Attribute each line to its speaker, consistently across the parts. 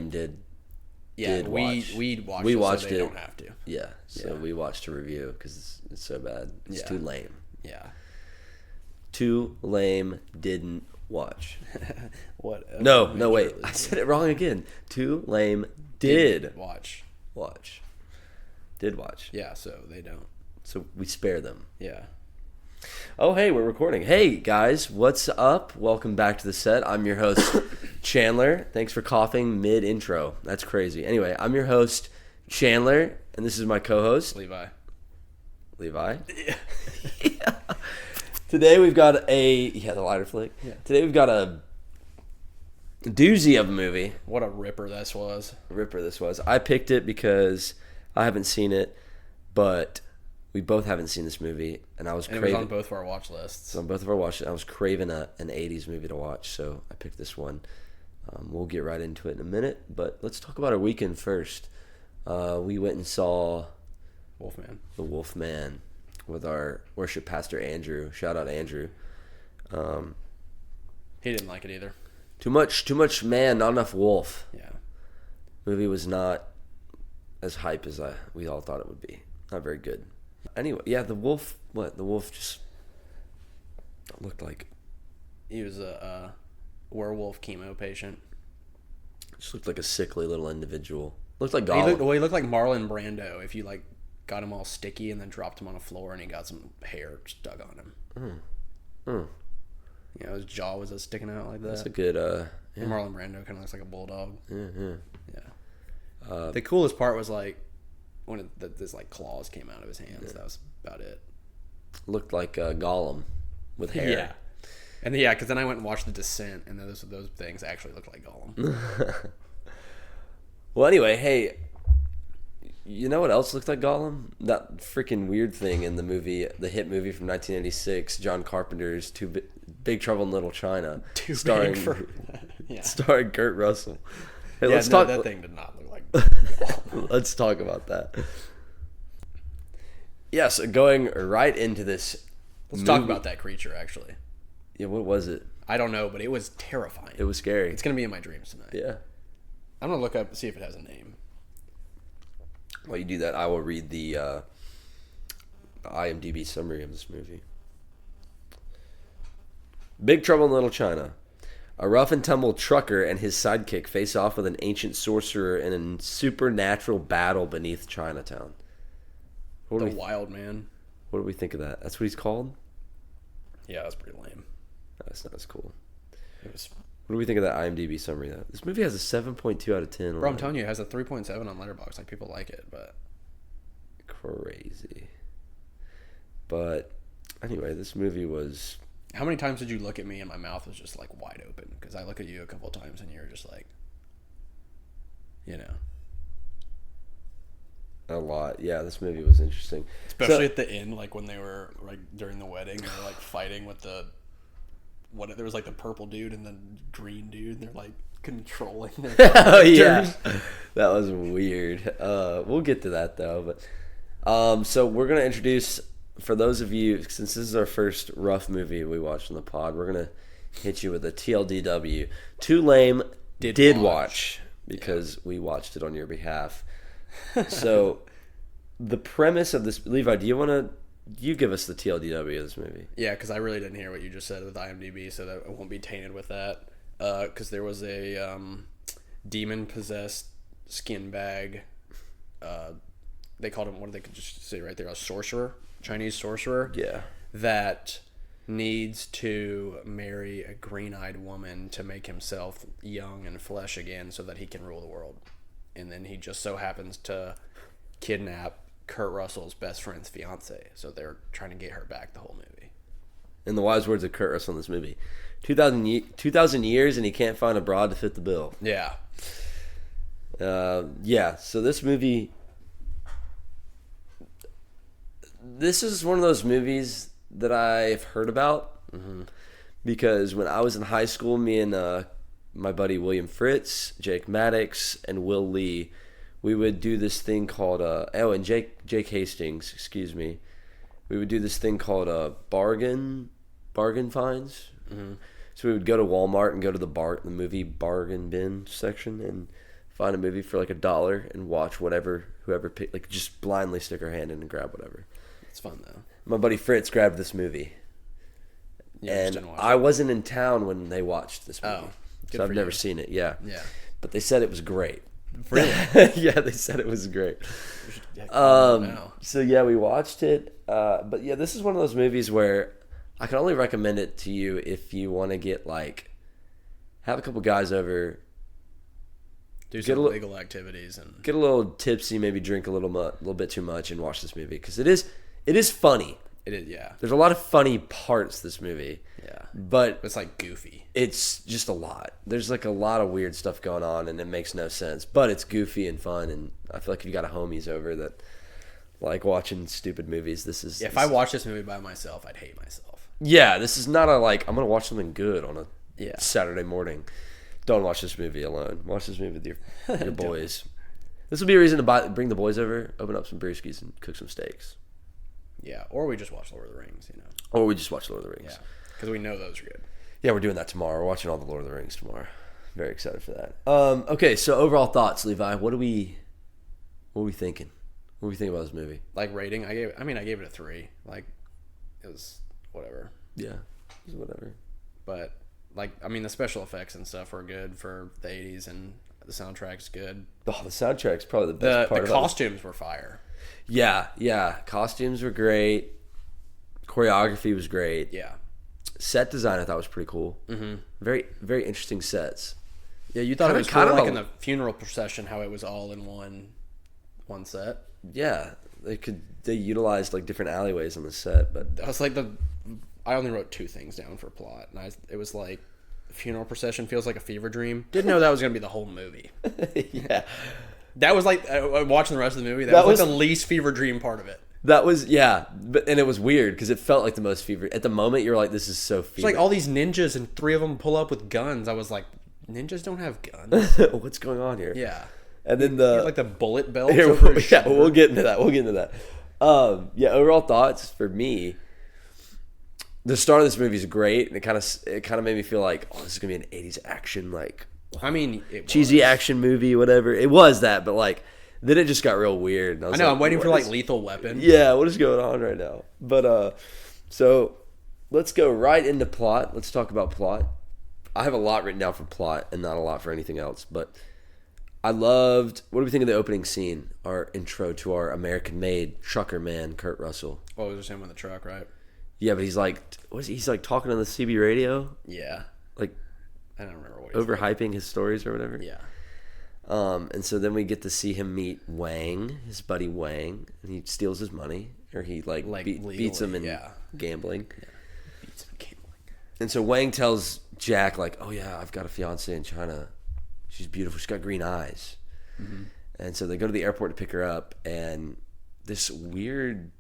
Speaker 1: Lame did
Speaker 2: watch. We watched it, so they don't have to.
Speaker 1: Yeah, so we watched a review because it's so bad. It's too lame.
Speaker 2: Yeah.
Speaker 1: Too Lame didn't watch.
Speaker 2: What?
Speaker 1: No, wait. I said it wrong again. Too Lame did
Speaker 2: watch.
Speaker 1: Did watch.
Speaker 2: Yeah, so they don't.
Speaker 1: So we spare them.
Speaker 2: Yeah.
Speaker 1: Oh, hey, we're recording. Hey, guys, what's up? Welcome back to the set. I'm your host, Chandler. Thanks for coughing mid-intro. That's crazy. Anyway, I'm your host, Chandler, and this is my co-host,
Speaker 2: Levi?
Speaker 1: Yeah. Yeah. Today we've got the lighter flick. Yeah. Today we've got a doozy of a movie.
Speaker 2: What a ripper this was.
Speaker 1: I picked it because I haven't seen it, but we both haven't seen this movie, and I was craving.
Speaker 2: It was on both of our watch lists.
Speaker 1: On both of our watch lists, I was craving an 80s movie to watch, so I picked this one. We'll get right into it in a minute, but let's talk about our weekend first. We went and saw The Wolfman with our worship pastor Andrew. Shout out Andrew.
Speaker 2: He didn't like it either.
Speaker 1: Too much man, not enough wolf.
Speaker 2: Yeah.
Speaker 1: Movie was not as hype as we all thought it would be. Not very good. Anyway, yeah, the wolf just looked like
Speaker 2: he was a werewolf chemo patient.
Speaker 1: Just looked like a sickly little individual. Looked like Gollum.
Speaker 2: He looked like Marlon Brando if you got him all sticky and then dropped him on the floor and he got some hair stuck on him. Yeah, his jaw was sticking out like that.
Speaker 1: That's a good.
Speaker 2: Yeah. Marlon Brando kind of looks like a bulldog.
Speaker 1: Yeah.
Speaker 2: The coolest part was when this claws came out of his hands. Yeah. That was about it.
Speaker 1: Looked like Gollum with hair.
Speaker 2: Yeah. And because then I went and watched The Descent, and those things actually looked like Gollum.
Speaker 1: Well, anyway, hey, you know what else looked like Gollum? That freaking weird thing in the hit movie from 1986, John Carpenter's Big Trouble in Little China, starring Kurt Russell. Hey, let's talk.
Speaker 2: That thing did not look like Gollum.
Speaker 1: Let's talk about that. Yeah, so going right into this.
Speaker 2: Let's talk about that creature, actually.
Speaker 1: Yeah, what was it?
Speaker 2: I don't know, but it was terrifying.
Speaker 1: It was scary.
Speaker 2: It's going to be in my dreams tonight.
Speaker 1: Yeah.
Speaker 2: I'm going to look up and see if it has a name.
Speaker 1: While you do that, I will read the IMDb summary of this movie. Big Trouble in Little China. A rough and tumble trucker and his sidekick face off with an ancient sorcerer in a supernatural battle beneath Chinatown.
Speaker 2: Wild Man.
Speaker 1: What do we think of that? That's what he's called?
Speaker 2: Yeah, that's pretty lame.
Speaker 1: That's not as cool. What do we think of that IMDb summary, though? This movie has a 7.2 out of 10.
Speaker 2: Bro, I'm telling you, it has a 3.7 on LetterBoxd. People like it, but...
Speaker 1: Crazy. But, anyway, this movie was...
Speaker 2: How many times did you look at me and my mouth was just, wide open? Because I look at you a couple of times and you're just
Speaker 1: A lot. Yeah, this movie was interesting.
Speaker 2: Especially at the end, when they were, during the wedding, they were, fighting with there was, the purple dude and the green dude, and they're, controlling their
Speaker 1: oh, yeah. That was weird. We'll get to that, though. But so we're going to introduce, for those of you, since this is our first rough movie we watched on the pod, we're going to hit you with a TLDW. Too Lame did watch because we watched it on your behalf. So, the premise of this... Levi, do you give us the TLDW of this movie?
Speaker 2: Yeah, because I really didn't hear what you just said with IMDb, so that I won't be tainted with that. Because there was a demon-possessed skin bag. They called him... What did they just say right there? A sorcerer? Chinese sorcerer?
Speaker 1: Yeah.
Speaker 2: That needs to marry a green-eyed woman to make himself young and flesh again so that he can rule the world. And then he just so happens to kidnap Kurt Russell's best friend's fiance. So they're trying to get her back the whole movie.
Speaker 1: In the wise words of Kurt Russell in this movie, 2,000 years and he can't find a broad to fit the bill.
Speaker 2: Yeah.
Speaker 1: So this movie... This is one of those movies that I've heard about. Mm-hmm. Because when I was in high school, me and... my buddy William Fritz, Jake Maddox, and Will Lee, we would do this thing called and Jake Hastings, excuse me. We would do this thing called bargain finds. Mm-hmm. So we would go to Walmart and go to the movie bargain bin section and find a movie for like $1 and watch whoever pick, like just blindly stick our hand in and grab whatever.
Speaker 2: It's fun though.
Speaker 1: My buddy Fritz grabbed this movie, and I wasn't in town when they watched this movie, so I've never seen it. Yeah, but they said it was great.
Speaker 2: Really?
Speaker 1: Yeah, they said it was great. So yeah, we watched it. But yeah, this is one of those movies where I can only recommend it to you if you want to get like have a couple guys over,
Speaker 2: do some legal activities, and
Speaker 1: get a little tipsy, maybe drink a little bit too much, and watch this movie because it is funny.
Speaker 2: It is, yeah.
Speaker 1: There's a lot of funny parts to this movie.
Speaker 2: Yeah.
Speaker 1: But
Speaker 2: it's like goofy.
Speaker 1: It's just a lot. There's like a lot of weird stuff going on and it makes no sense. But it's goofy and fun, and I feel like if you got a homies over that like watching stupid movies,
Speaker 2: if I watched this movie by myself, I'd hate myself.
Speaker 1: Yeah, this is not a like I'm gonna watch something good on a Saturday morning. Don't watch this movie alone. Watch this movie with your boys. This will be a reason to bring the boys over, open up some brewskis, and cook some steaks.
Speaker 2: Yeah, or we just watch Lord of the Rings, you know.
Speaker 1: Or we just watch Lord of the Rings.
Speaker 2: Yeah, because we know those are good.
Speaker 1: Yeah, we're doing that tomorrow. We're watching all the Lord of the Rings tomorrow. Very excited for that. Okay, so overall thoughts, Levi. What are we thinking? What do we think about this movie?
Speaker 2: Like rating, I gave it a 3. Like, it was whatever.
Speaker 1: Yeah, it was whatever.
Speaker 2: But like, I mean, the special effects and stuff were good for the 80s, and the soundtrack's good.
Speaker 1: Oh, the soundtrack's probably the best part.
Speaker 2: The costumes were fire.
Speaker 1: Yeah. Costumes were great. Choreography was great.
Speaker 2: Yeah.
Speaker 1: Set design I thought was pretty cool. Mm-hmm. Very, very interesting sets.
Speaker 2: Yeah, you thought it was kind of like in the funeral procession how it was all in one set.
Speaker 1: Yeah, they utilized like different alleyways on the set, but
Speaker 2: that was like I only wrote 2 things down for plot, and it was like funeral procession feels like a fever dream. Didn't know that was gonna be the whole movie.
Speaker 1: Yeah.
Speaker 2: That was like watching the rest of the movie. That was like the least fever dream part of it.
Speaker 1: That was and it was weird because it felt like the most fever. At the moment, you're like, "This is so fever."
Speaker 2: It's like all these ninjas and 3 of them pull up with guns. I was like, "Ninjas don't have guns."
Speaker 1: What's going on here?
Speaker 2: Yeah,
Speaker 1: and then
Speaker 2: like the bullet belt.
Speaker 1: We'll get into that. Overall thoughts for me. The start of this movie is great, and it kind of made me feel like, oh, this is gonna be an '80s action cheesy action movie, whatever. It was that, but like then it just got real weird.
Speaker 2: I know. I'm waiting for like Lethal Weapon.
Speaker 1: Yeah, what is going on right now? But so let's go right into plot. Let's talk about plot. I have a lot written down for plot and not a lot for anything else. But I loved. What do we think of the opening scene? Our intro to our American-made trucker man, Kurt Russell.
Speaker 2: Oh, it was just him in the truck, right?
Speaker 1: Yeah, but he's like, he's like talking on the CB radio.
Speaker 2: Yeah,
Speaker 1: like
Speaker 2: I don't remember what he's
Speaker 1: overhyping his stories or whatever.
Speaker 2: Yeah.
Speaker 1: And so then we get to see him meet Wang, his buddy Wang, and he steals his money, or he beats him in gambling. Yeah, beats him in gambling. And so Wang tells Jack like, "Oh yeah, I've got a fiance in China. She's beautiful. She's got green eyes." Mm-hmm. And so they go to the airport to pick her up, and this weird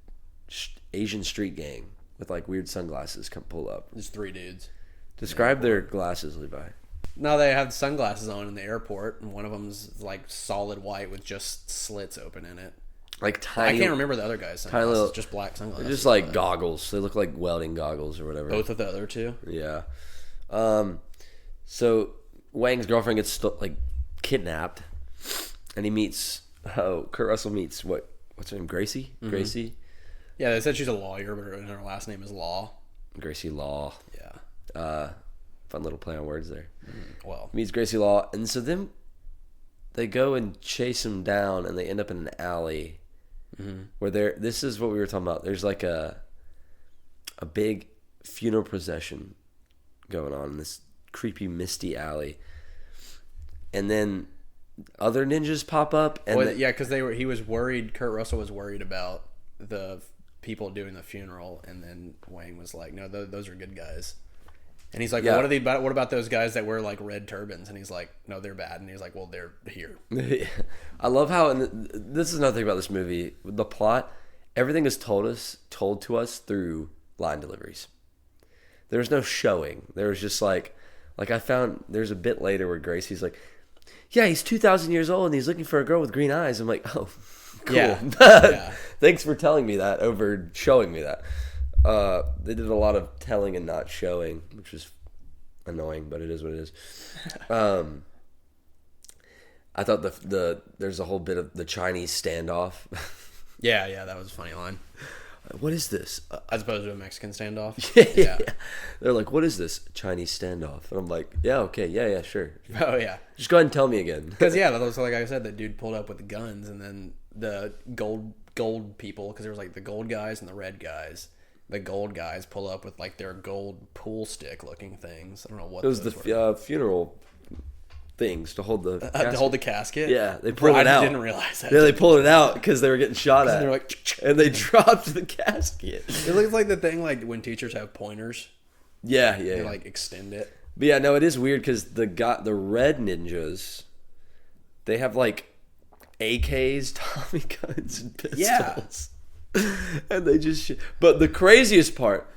Speaker 1: Asian street gang with like weird sunglasses pull up.
Speaker 2: There's 3 dudes.
Speaker 1: Describe their glasses, Levi.
Speaker 2: No, they have sunglasses on in the airport, and one of them's like solid white with just slits open in it.
Speaker 1: Like tiny.
Speaker 2: I can't remember the other guy's sunglasses. Little, just black sunglasses.
Speaker 1: They're just like goggles. They look like welding goggles or whatever.
Speaker 2: Both of the other 2.
Speaker 1: Yeah. So Wang's girlfriend gets kidnapped, and he meets. Kurt Russell meets what's her name? Gracie. Mm-hmm. Gracie.
Speaker 2: Yeah, they said she's a lawyer, but her last name is Law.
Speaker 1: Gracie Law.
Speaker 2: Yeah.
Speaker 1: Fun little play on words there.
Speaker 2: Well,
Speaker 1: meets Gracie Law, and so then they go and chase him down, and they end up in an alley where this is what we were talking about. There's like a big funeral procession going on in this creepy, misty alley, and then other ninjas pop up. And
Speaker 2: because he was worried. Kurt Russell was worried about the people doing the funeral, and then Wang was like, "No, those are good guys." And he's like, well, what about those guys that wear like red turbans? And he's like, no, they're bad. And he's like, well, they're here.
Speaker 1: I love how, and this is another thing about this movie, the plot, everything is told to us through line deliveries. There's no showing. There was just like I found there's a bit later where Gracie's like, yeah, he's 2,000 years old and he's looking for a girl with green eyes. I'm like, oh, cool. Yeah. Thanks for telling me that over showing me that. They did a lot of telling and not showing, which is annoying, but it is what it is. I thought there's a whole bit of the Chinese standoff.
Speaker 2: Yeah, that was a funny line.
Speaker 1: What is this?
Speaker 2: As opposed to a Mexican standoff.
Speaker 1: Yeah. They're like, what is this Chinese standoff? And I'm like, yeah, okay, yeah, sure.
Speaker 2: Oh yeah.
Speaker 1: Just go ahead and tell me again.
Speaker 2: Because that was like I said, the dude pulled up with the guns, and then the gold people, because there was like the gold guys and the red guys. The gold guys pull up with like their gold pool stick looking things. I don't know what
Speaker 1: it was. The funeral things to hold the
Speaker 2: to hold the casket.
Speaker 1: Yeah, they pulled it out.
Speaker 2: I didn't realize that.
Speaker 1: Yeah, they pulled it out because they were getting shot at.
Speaker 2: And they're like,
Speaker 1: and they dropped the casket.
Speaker 2: It looks like the thing like when teachers have pointers.
Speaker 1: Yeah.
Speaker 2: They like extend it.
Speaker 1: But yeah, no, it is weird because the red ninjas, they have like AKs, Tommy guns, and pistols. Yeah. And they just but the craziest part,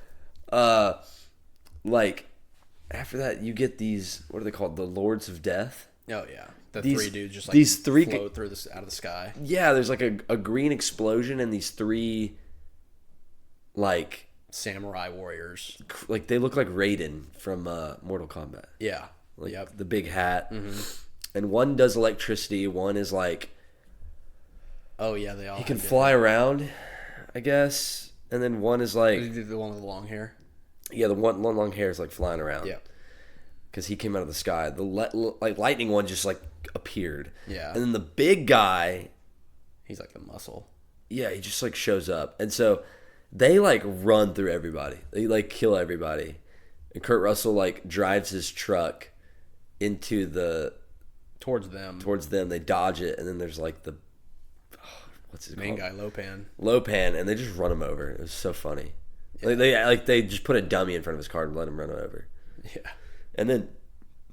Speaker 1: like after that you get these, what are they called? The Lords of Death.
Speaker 2: Oh yeah. These three dudes just like float through this out of the sky. Yeah,
Speaker 1: there's like a green explosion and these three like
Speaker 2: samurai warriors.
Speaker 1: Like they look like Raiden from Mortal Kombat.
Speaker 2: Yeah.
Speaker 1: Like the big hat. Mm-hmm. And one does electricity, one is like,
Speaker 2: oh yeah, they all
Speaker 1: he can fly around, I guess. And then one is like
Speaker 2: the one with the long hair.
Speaker 1: Yeah, the one long hair is like flying around.
Speaker 2: Yeah. Because
Speaker 1: he came out of the sky. The like lightning one just like appeared.
Speaker 2: Yeah.
Speaker 1: And then the big guy,
Speaker 2: he's like the muscle.
Speaker 1: Yeah, he just like shows up. And so they like run through everybody. They like kill everybody. And Kurt Russell like drives his truck into
Speaker 2: towards them.
Speaker 1: They dodge it, and then there's like the what's his
Speaker 2: main
Speaker 1: called?
Speaker 2: guy,
Speaker 1: Lopan, and they just run him over. It was so funny. Yeah. They just put a dummy in front of his car and let him run over.
Speaker 2: Yeah.
Speaker 1: And then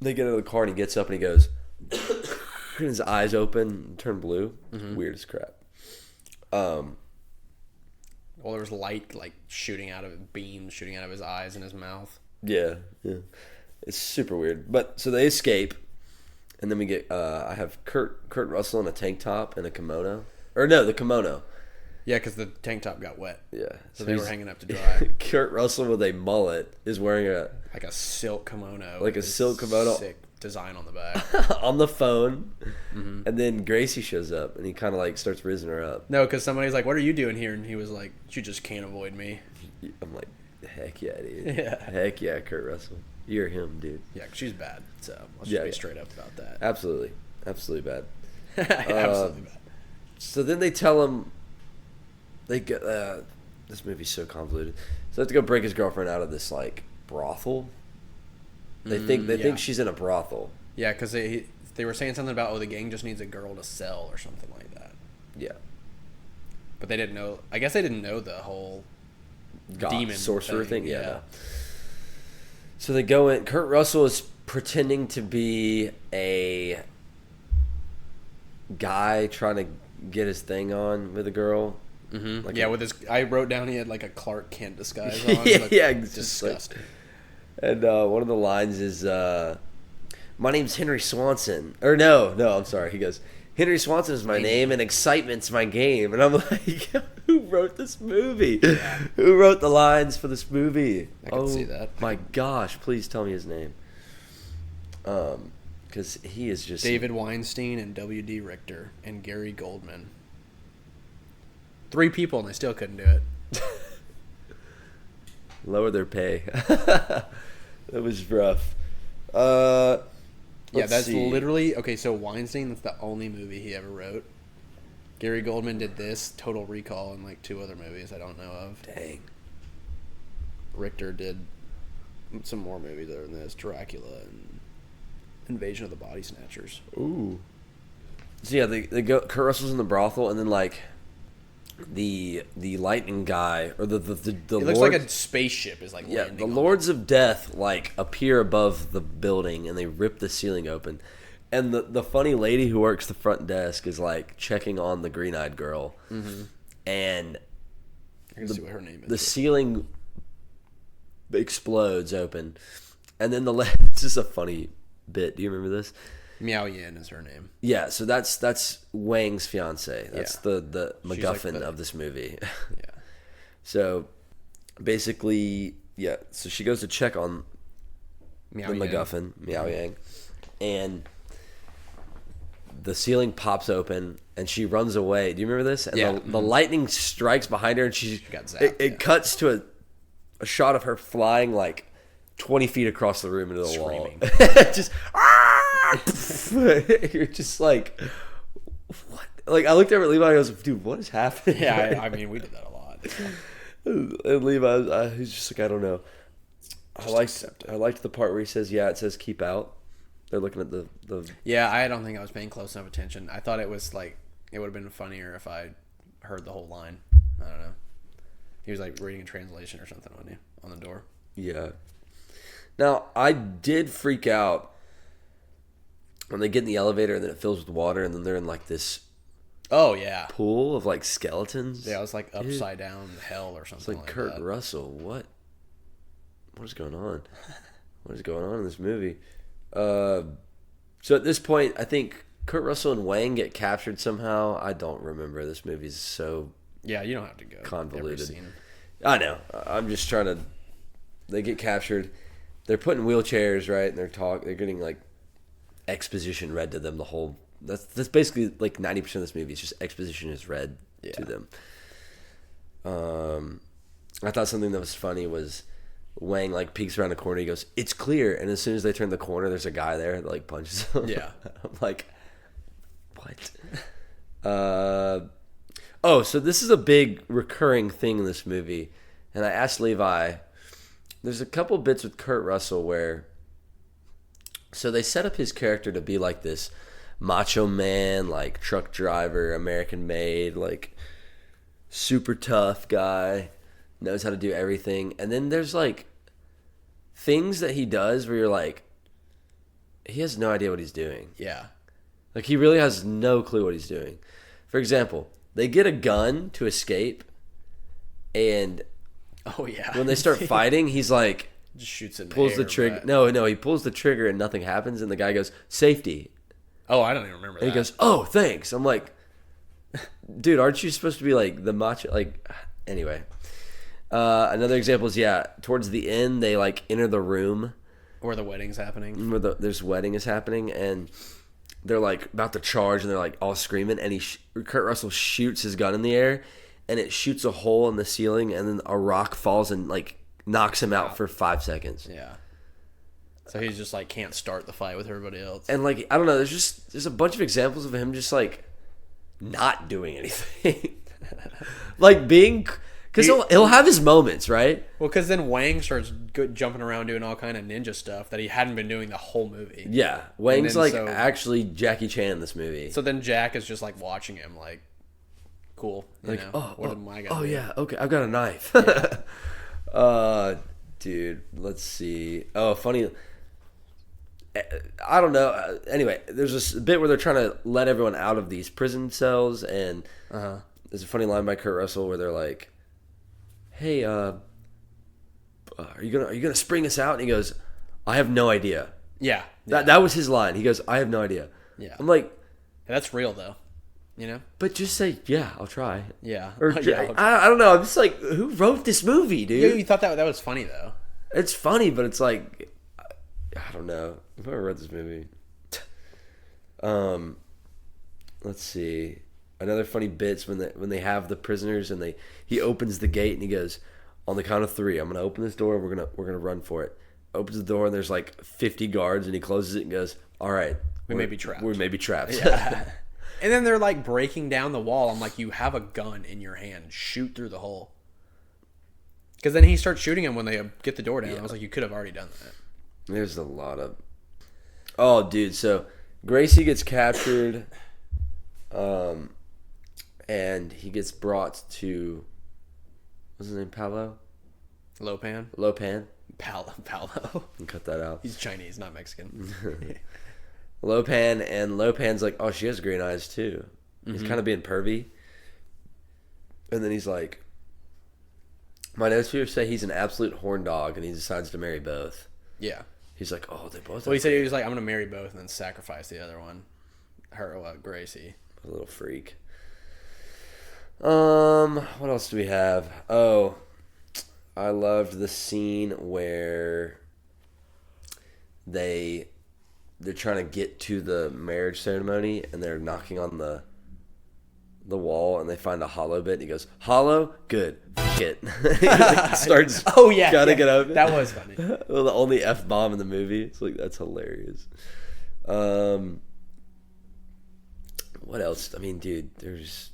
Speaker 1: they get out of the car and he gets up and he goes, and his eyes open and turn blue. Mm-hmm. Weird as crap.
Speaker 2: Well, there was light like beams shooting out of his eyes and his mouth.
Speaker 1: Yeah. It's super weird. But so they escape, and then we get I have Kurt Russell in a tank top and a kimono. Or no, the kimono.
Speaker 2: Yeah, because the tank top got wet.
Speaker 1: Yeah.
Speaker 2: So they were hanging up to dry.
Speaker 1: Kurt Russell with a mullet is wearing a
Speaker 2: silk kimono.
Speaker 1: Like a silk kimono.
Speaker 2: Sick design on the back.
Speaker 1: On the phone. Mm-hmm. And then Gracie shows up and he kind of like starts rizzing her up.
Speaker 2: No, because somebody's like, what are you doing here? And he was like, you just can't avoid me.
Speaker 1: I'm like, heck yeah, dude.
Speaker 2: Yeah.
Speaker 1: Heck yeah, Kurt Russell. You're him, dude.
Speaker 2: Yeah, 'cause she's bad. So let's just be straight up about that.
Speaker 1: Absolutely. Absolutely bad.
Speaker 2: Absolutely bad.
Speaker 1: So then they tell him, they get this movie's so convoluted. So they have to go break his girlfriend out of this like brothel. They think she's in a brothel.
Speaker 2: Yeah, because they were saying something about the gang just needs a girl to sell or something like that.
Speaker 1: Yeah.
Speaker 2: But they didn't know. I guess they didn't know the whole demon
Speaker 1: sorcerer thing. Yeah. No. So they go in. Kurt Russell is pretending to be a guy trying to get his thing on with a girl.
Speaker 2: Mm-hmm. Like with his. I wrote down he had like a Clark Kent disguise on. Disgusting.
Speaker 1: And one of the lines is, "My name's Henry Swanson." Or no, I'm sorry. He goes, "Henry Swanson is my name, and excitement's my game." And I'm like, who wrote this movie? Yeah. Who wrote the lines for this movie?
Speaker 2: I can see that.
Speaker 1: My gosh, please tell me his name. Because he is just
Speaker 2: David Weinstein and W.D. Richter and Gary Goldman. 3 people, and they still couldn't do it.
Speaker 1: Lower their pay. That was rough.
Speaker 2: That's literally okay. So Weinstein, that's the only movie he ever wrote. Gary Goldman did this, Total Recall, and like 2 other movies I don't know of.
Speaker 1: Dang.
Speaker 2: Richter did some more movies other than this, Dracula and Invasion of the Body Snatchers.
Speaker 1: Ooh. So yeah, they go. Kurt Russell's in the brothel, and then like the lightning guy or the
Speaker 2: it looks like a spaceship is like landing.
Speaker 1: The Lords of Death like appear above the building and they rip the ceiling open, and the funny lady who works the front desk is like checking on the green-eyed girl. Mm-hmm. And
Speaker 2: I can see what her name is.
Speaker 1: The ceiling explodes open, and then this is a funny bit. Do you remember this?
Speaker 2: Miao Yin is her name.
Speaker 1: Yeah, so that's Wang's fiance. That's the MacGuffin like of this movie.
Speaker 2: Yeah.
Speaker 1: So basically, so she goes to check on
Speaker 2: Miao
Speaker 1: the
Speaker 2: Yang.
Speaker 1: MacGuffin, Miao Yang, and the ceiling pops open and she runs away. Do you remember this? And
Speaker 2: Yeah.
Speaker 1: the lightning strikes behind her and she
Speaker 2: got zapped,
Speaker 1: it cuts to a shot of her flying like 20 feet across the room into the
Speaker 2: Screaming.
Speaker 1: wall. Just you're just like, what? Like I looked over at Levi and I was like, dude, what is happening?
Speaker 2: Yeah, I mean, we did that a lot.
Speaker 1: And Levi, he's just like, I don't know. I liked the part where he says, yeah, it says keep out. They're looking at the
Speaker 2: Yeah, I don't think I was paying close enough attention. I thought it was like, it would have been funnier if I heard the whole line. I don't know. He was like reading a translation or something on the door.
Speaker 1: Yeah. Now, I did freak out when they get in the elevator and then it fills with water and then they're in like this
Speaker 2: Oh, yeah.
Speaker 1: pool of like skeletons.
Speaker 2: Yeah, it was like upside down hell or something
Speaker 1: It's like Kurt
Speaker 2: that.
Speaker 1: Russell. What is going on? What is going on in this movie? So at this point, I think Kurt Russell and Wang get captured somehow. I don't remember. This movie's so
Speaker 2: Yeah, you don't have to go.
Speaker 1: convoluted.
Speaker 2: Every scene.
Speaker 1: I know. I'm just trying to. They get captured. They're put in wheelchairs, right? And they're getting like exposition read to them. The whole that's basically like 90% of this movie. It's just exposition is read to them. I thought something that was funny was Wang like peeks around the corner. He goes, "It's clear," and as soon as they turn the corner, there's a guy there that like punches him.
Speaker 2: Yeah.
Speaker 1: I'm like, what? Oh, so this is a big recurring thing in this movie, and I asked Levi. There's a couple bits with Kurt Russell where, so they set up his character to be like this macho man, like truck driver, American made, like super tough guy, knows how to do everything. And then there's like things that he does where you're like, he has no idea what he's doing.
Speaker 2: Yeah.
Speaker 1: Like he really has no clue what he's doing. For example, they get a gun to escape, and
Speaker 2: Oh, yeah.
Speaker 1: when they start fighting, he's like,
Speaker 2: Just shoots in
Speaker 1: pulls
Speaker 2: the
Speaker 1: the
Speaker 2: air,
Speaker 1: trigger.
Speaker 2: but-
Speaker 1: No, he pulls the trigger and nothing happens, and the guy goes, safety.
Speaker 2: Oh, I don't even remember that.
Speaker 1: And he goes, oh, thanks. I'm like, dude, aren't you supposed to be like the macho? Like, anyway. Another example is, towards the end, they like enter the room
Speaker 2: Where the wedding's happening.
Speaker 1: where this wedding is happening, and they're like about to charge, and they're like all screaming, and Kurt Russell shoots his gun in the air, and it shoots a hole in the ceiling, and then a rock falls and like knocks him out for 5 seconds.
Speaker 2: Yeah. So he's just like can't start the fight with everybody else.
Speaker 1: And like, I don't know, there's a bunch of examples of him just like not doing anything. Like being, because he'll have his moments, right?
Speaker 2: Well, because then Wang starts jumping around doing all kind of ninja stuff that he hadn't been doing the whole movie.
Speaker 1: Yeah, Wang's
Speaker 2: then
Speaker 1: like
Speaker 2: so-
Speaker 1: actually Jackie Chan in this movie.
Speaker 2: So then Jack is just like watching him, like, cool. You
Speaker 1: Like,
Speaker 2: know, what am I gonna do?
Speaker 1: yeah, okay, I've got a knife. Dude, let's see. Oh, funny. I don't know. Anyway, there's this bit where they're trying to let everyone out of these prison cells, and there's a funny line by Kurt Russell where they're like, "Hey, are you gonna spring us out?" And he goes, "I have no idea."
Speaker 2: Yeah.
Speaker 1: That was his line. He goes, "I have no idea."
Speaker 2: Yeah.
Speaker 1: I'm like,
Speaker 2: That's real though. You know?
Speaker 1: but just say, "Yeah, I'll try."
Speaker 2: Yeah.
Speaker 1: Or
Speaker 2: Yeah.
Speaker 1: I don't know. I'm just like, who wrote this movie, dude?
Speaker 2: You thought that was funny though.
Speaker 1: It's funny, but it's like, I don't know. I've never read this movie. Let's see. Another funny bit's when they have the prisoners and he opens the gate and he goes, on the count of 3, I'm gonna open this door. We're gonna run for it. Opens the door and there's like 50 guards and he closes it and goes, all right,
Speaker 2: We may be trapped.
Speaker 1: We may be trapped.
Speaker 2: Yeah. And then they're like breaking down the wall. I'm like, you have a gun in your hand. Shoot through the hole. Because then he starts shooting him when they get the door down. I was like, you could have already done that.
Speaker 1: There's a lot of. Oh, dude. So Gracie gets captured, and he gets brought to. What's his name? Paolo.
Speaker 2: Lopan?
Speaker 1: Lopan.
Speaker 2: Paolo.
Speaker 1: Can cut that out.
Speaker 2: He's Chinese, not Mexican.
Speaker 1: Lopan, and Lopan's like, oh, she has green eyes too. He's kind of being pervy, and then he's like, my notes here say he's an absolute horn dog, and he decides to marry both.
Speaker 2: Yeah.
Speaker 1: He's like, oh, they both.
Speaker 2: Well, he said he was like, I'm going to marry both and then sacrifice the other one. Her, Gracie.
Speaker 1: A little freak. What else do we have? Oh, I loved the scene where they they're trying to get to the marriage ceremony, and they're knocking on the wall, and they find a hollow bit. And he goes, "Hollow, good, f*** it." He like, starts.
Speaker 2: Oh yeah,
Speaker 1: trying to get open.
Speaker 2: That was funny.
Speaker 1: Well, the only F-bomb in the movie. It's like that's hilarious. What else? I mean, dude, there's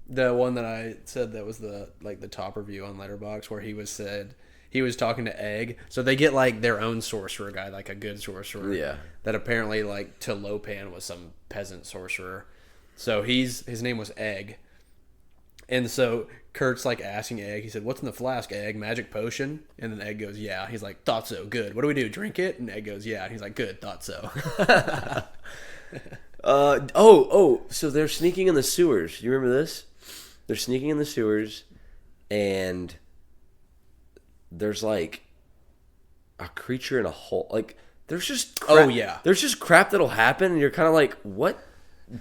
Speaker 2: the one that I said that was the top review on LetterBoxd where he was talking to Egg. So they get like their own sorcerer guy, like a good sorcerer.
Speaker 1: Yeah.
Speaker 2: That apparently like to Lopan was some peasant sorcerer. So his name was Egg. And so Kurt's like asking Egg, he said, "What's in the flask, Egg? Magic potion?" And then Egg goes, "Yeah." He's like, "Thought so. Good. What do we do? Drink it?" And Egg goes, "Yeah." And he's like, "Good. Thought so."
Speaker 1: So they're sneaking in the sewers. You remember this? They're sneaking in the sewers, and there's like a creature in a hole. Like there's just crap.
Speaker 2: Oh yeah,
Speaker 1: there's just crap that'll happen, and you're kind of like, what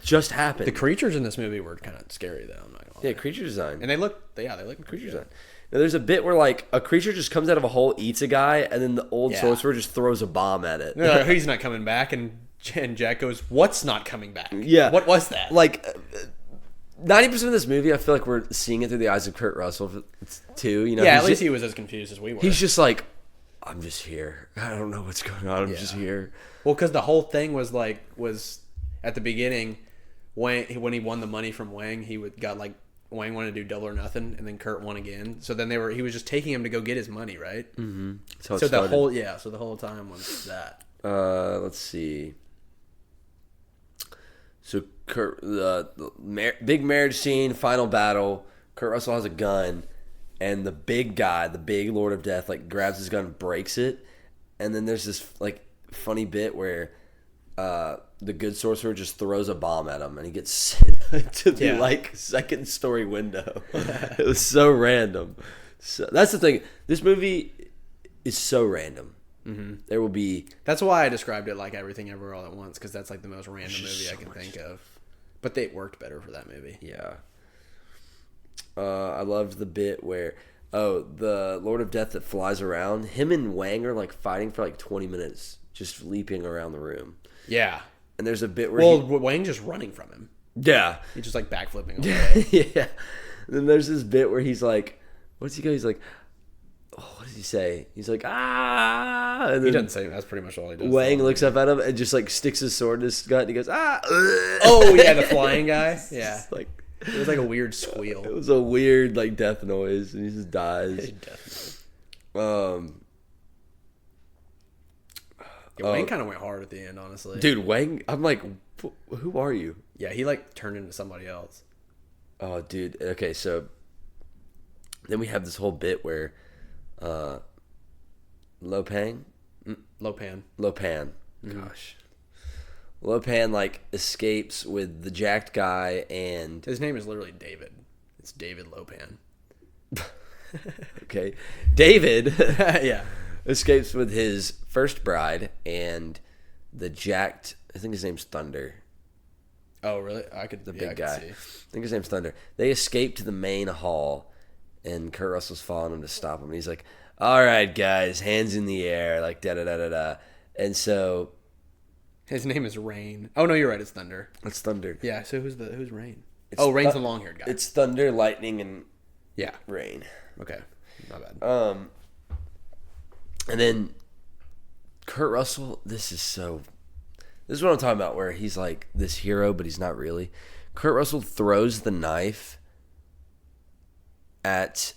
Speaker 1: just happened?
Speaker 2: The creatures in this movie were kind of scary, though. I'm not gonna lie.
Speaker 1: Yeah, creature design,
Speaker 2: and they look
Speaker 1: creature design. Now, there's a bit where like a creature just comes out of a hole, eats a guy, and then the old sorcerer just throws a bomb at it.
Speaker 2: Like, he's not coming back, and Jack goes, "What's not coming back?
Speaker 1: Yeah,
Speaker 2: what was that?"
Speaker 1: Like 90% of this movie, I feel like we're seeing it through the eyes of Kurt Russell too. You know,
Speaker 2: yeah, at least he was as confused as we were.
Speaker 1: He's just like, "I'm just here. I don't know what's going on. I'm just here."
Speaker 2: Well, because the whole thing was at the beginning when he won the money from Wang, Wang wanted to do double or nothing, and then Kurt won again. So then he was just taking him to go get his money, right?
Speaker 1: Mm-hmm.
Speaker 2: So the whole time was that.
Speaker 1: Let's see. So Kurt, big marriage scene, final battle. Kurt Russell has a gun, and the big guy, the big Lord of Death, like grabs his gun, breaks it, and then there's this like funny bit where the good sorcerer just throws a bomb at him, and he gets sent to the like second story window. It was so random. So that's the thing. This movie is so random. Mm-hmm. There will be.
Speaker 2: That's why I described it like Everything Everywhere All at Once, because that's like the most random movie I can think of. But they worked better for that movie.
Speaker 1: Yeah. I loved the bit where the Lord of Death that flies around. Him and Wang are like fighting for like 20 minutes, just leaping around the room.
Speaker 2: Yeah.
Speaker 1: And there's a bit where
Speaker 2: Wang's just running from him.
Speaker 1: Yeah.
Speaker 2: He's just like backflipping away.
Speaker 1: Yeah. And then there's this bit where he's like, what's he go? He's like, what does he say? He's like, ah. And then
Speaker 2: he doesn't say. That's pretty much all he does.
Speaker 1: Wang looks up at him and just like sticks his sword in his gut, and he goes, ah.
Speaker 2: Oh yeah, the flying guy. Yeah,
Speaker 1: like
Speaker 2: it was like a weird squeal.
Speaker 1: It was a weird like death noise, and he just dies.
Speaker 2: Wang kind of went hard at the end, honestly.
Speaker 1: Dude, Wang, I'm like, who are you?
Speaker 2: Yeah, he like turned into somebody else.
Speaker 1: Oh, dude. Okay, so then we have this whole bit where Lopan. Gosh. Lopan like escapes with the jacked guy, and
Speaker 2: his name is literally David. It's David Lopan.
Speaker 1: Okay. David
Speaker 2: yeah.
Speaker 1: escapes with his first bride and the jacked, I think his name's Thunder.
Speaker 2: Oh, really?
Speaker 1: The big guy. I think his name's Thunder. They escape to the main hall, and Kurt Russell's following him to stop him. And he's like, all right, guys, hands in the air, like da-da-da-da-da. And so
Speaker 2: his name is Rain. Oh, no, you're right. It's Thunder.
Speaker 1: It's Thunder.
Speaker 2: Yeah, so who's Rain? Rain's the long-haired guy.
Speaker 1: It's Thunder, Lightning, and Rain.
Speaker 2: Okay, not bad.
Speaker 1: And then Kurt Russell, this is what I'm talking about, where he's like this hero, but he's not really. Kurt Russell throws the knife at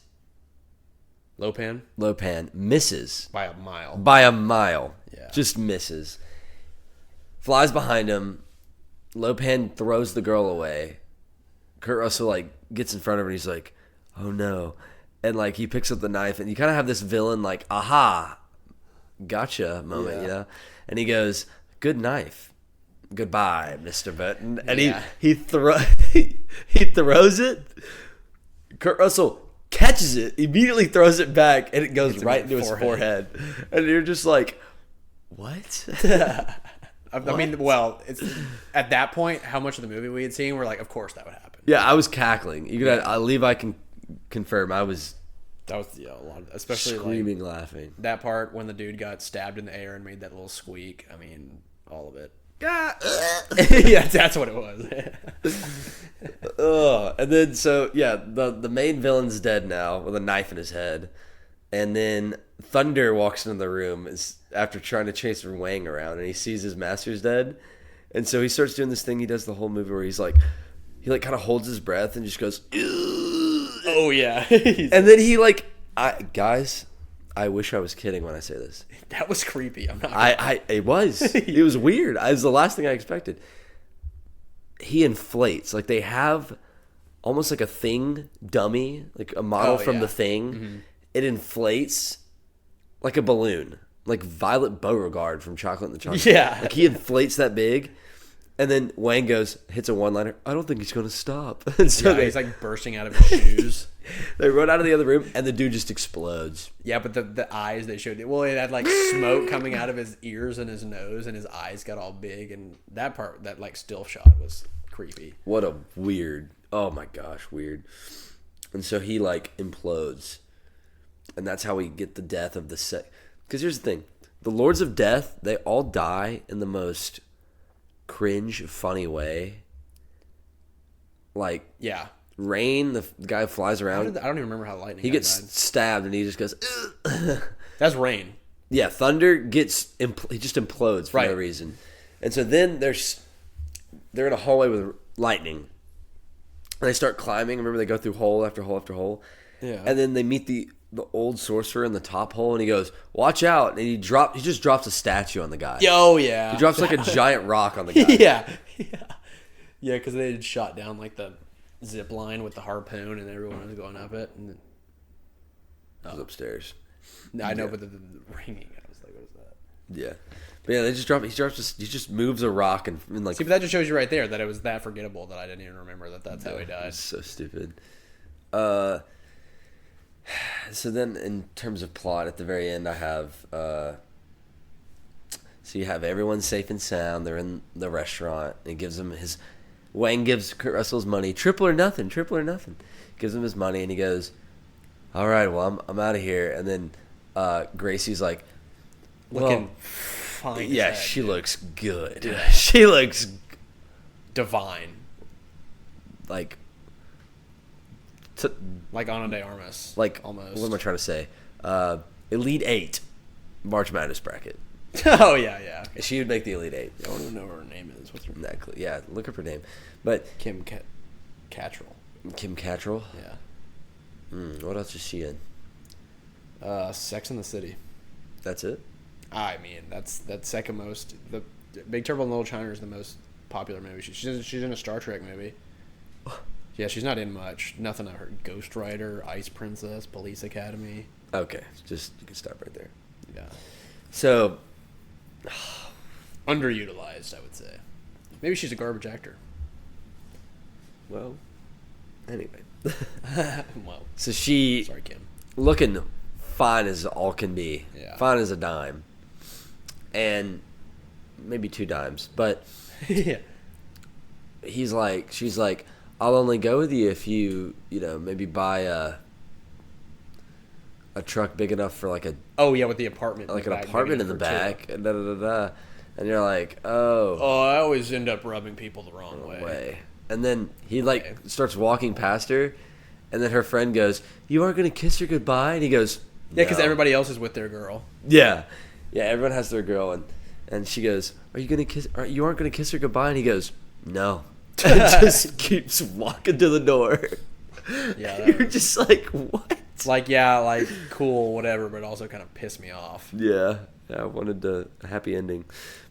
Speaker 1: Lopan, misses.
Speaker 2: By a mile.
Speaker 1: Yeah. Just misses. Flies behind him. Lopan throws the girl away. Kurt Russell like gets in front of her, and he's like, oh no. And like he picks up the knife, and you kind of have this villain like, aha, gotcha moment, you know? And he goes, good knife. Goodbye, Mr. Button. And he throws it. Kurt Russell catches it, immediately throws it back, and it goes right into his forehead. And you're just like, what?
Speaker 2: I mean, well, it's at that point, how much of the movie we had seen, we're like, of course that would happen.
Speaker 1: Yeah, I was cackling. Levi can confirm. That was
Speaker 2: a lot, especially
Speaker 1: screaming, laughing.
Speaker 2: That part when the dude got stabbed in the air and made that little squeak. I mean, all of it.
Speaker 1: Yeah.
Speaker 2: Yeah, that's what it was.
Speaker 1: And then the main villain's dead now with a knife in his head, and then Thunder walks into the room after trying to chase Wang around, and he sees his master's dead, and so he starts doing this thing he does the whole movie where he kind of holds his breath and just goes, "Ugh."
Speaker 2: Oh yeah,
Speaker 1: and then he guys, I wish I was kidding when I say this.
Speaker 2: That was creepy. I'm not.
Speaker 1: It was. It was weird. It was the last thing I expected. He inflates. Like, they have almost like a Thing dummy, like a model from the Thing. Mm-hmm. It inflates like a balloon, like Violet Beauregard from Chocolate and the Chocolate.
Speaker 2: Yeah.
Speaker 1: Like, he inflates that big. And then Wang hits a one-liner. I don't think he's going to stop. And so
Speaker 2: he's like bursting out of his shoes.
Speaker 1: They run out of the other room, and the dude just explodes.
Speaker 2: Yeah, but the eyes they showed, well, it had like smoke coming out of his ears and his nose, and his eyes got all big, and that part, that like still shot was creepy.
Speaker 1: What a weird, oh my gosh, weird. And so he like implodes, and that's how we get the death of the set. Because here's the thing, the Lords of Death, they all die in the most cringe, funny way. Like,
Speaker 2: yeah,
Speaker 1: Rain, the guy who flies around.
Speaker 2: I don't even remember how Lightning.
Speaker 1: He gets stabbed and he just goes. Ugh.
Speaker 2: That's Rain.
Speaker 1: Yeah, Thunder he just implodes for no reason, and so then they're in a hallway with Lightning, and they start climbing. Remember, they go through hole after hole after hole.
Speaker 2: Yeah,
Speaker 1: and then they meet the old sorcerer in the top hole, and he goes, "Watch out!" And he just drops a statue on the guy.
Speaker 2: Oh yeah,
Speaker 1: he drops like a giant rock on the guy.
Speaker 2: yeah, because they had shot down like the zip line with the harpoon, and everyone was going up it, and
Speaker 1: it was upstairs.
Speaker 2: I know, but the ringing, I was like, what is that?
Speaker 1: Yeah, but yeah, they just drop. He just moves a rock and like.
Speaker 2: See, but that just shows you right there that it was that forgettable that I didn't even remember that's how he died.
Speaker 1: It's so stupid. So then, in terms of plot, at the very end, I have. So you have everyone safe and sound. They're in the restaurant. And he gives him his. Wang gives Kurt Russell's money, triple or nothing. Gives him his money, and he goes, "All right, well, I'm out of here." And then Gracie's like,
Speaker 2: looking fine.
Speaker 1: Yeah, she looks good. Yeah. She looks
Speaker 2: divine.
Speaker 1: Like
Speaker 2: Ana de Armas.
Speaker 1: Like,
Speaker 2: almost.
Speaker 1: What am I trying to say? Elite 8 March Madness bracket.
Speaker 2: Oh, yeah. Okay.
Speaker 1: She would make the Elite 8.
Speaker 2: I want to know what her name is. What's her name?
Speaker 1: Yeah, look up her name. But
Speaker 2: Kim Cattrall.
Speaker 1: Kim Cattrall?
Speaker 2: Yeah.
Speaker 1: What else is she in?
Speaker 2: Sex and the City.
Speaker 1: That's it?
Speaker 2: I mean, that's second most. The Big Trouble in Little China is the most popular movie. She's in a Star Trek movie. Yeah, she's not in much. Nothing I heard. Ghost Rider, Ice Princess, Police Academy.
Speaker 1: Okay, just you can stop right there.
Speaker 2: Yeah.
Speaker 1: So
Speaker 2: underutilized, I would say. Maybe she's a garbage actor.
Speaker 1: Well, anyway.
Speaker 2: Well,
Speaker 1: so she
Speaker 2: sorry, Kim.
Speaker 1: Looking fine as all can be.
Speaker 2: Yeah.
Speaker 1: Fine as a dime. And maybe 2 dimes, but
Speaker 2: yeah.
Speaker 1: she's like, I'll only go with you if you maybe buy a truck big enough for like a...
Speaker 2: Oh, yeah, with the apartment.
Speaker 1: Like an apartment in the back. And da-da-da-da. And you're like, oh.
Speaker 2: Oh, I always end up rubbing people the wrong way.
Speaker 1: And then he starts walking past her. And then her friend goes, you aren't going to kiss her goodbye? And he goes, no.
Speaker 2: Yeah, because everybody else is with their girl.
Speaker 1: Yeah. Yeah, everyone has their girl. And she goes, are you going to kiss... You aren't going to kiss her goodbye? And he goes, no. And just keeps walking to the door.
Speaker 2: Yeah,
Speaker 1: you're just like, what?
Speaker 2: Like, yeah, like, cool, whatever, but also kind of pissed me off.
Speaker 1: Yeah, I wanted a happy ending.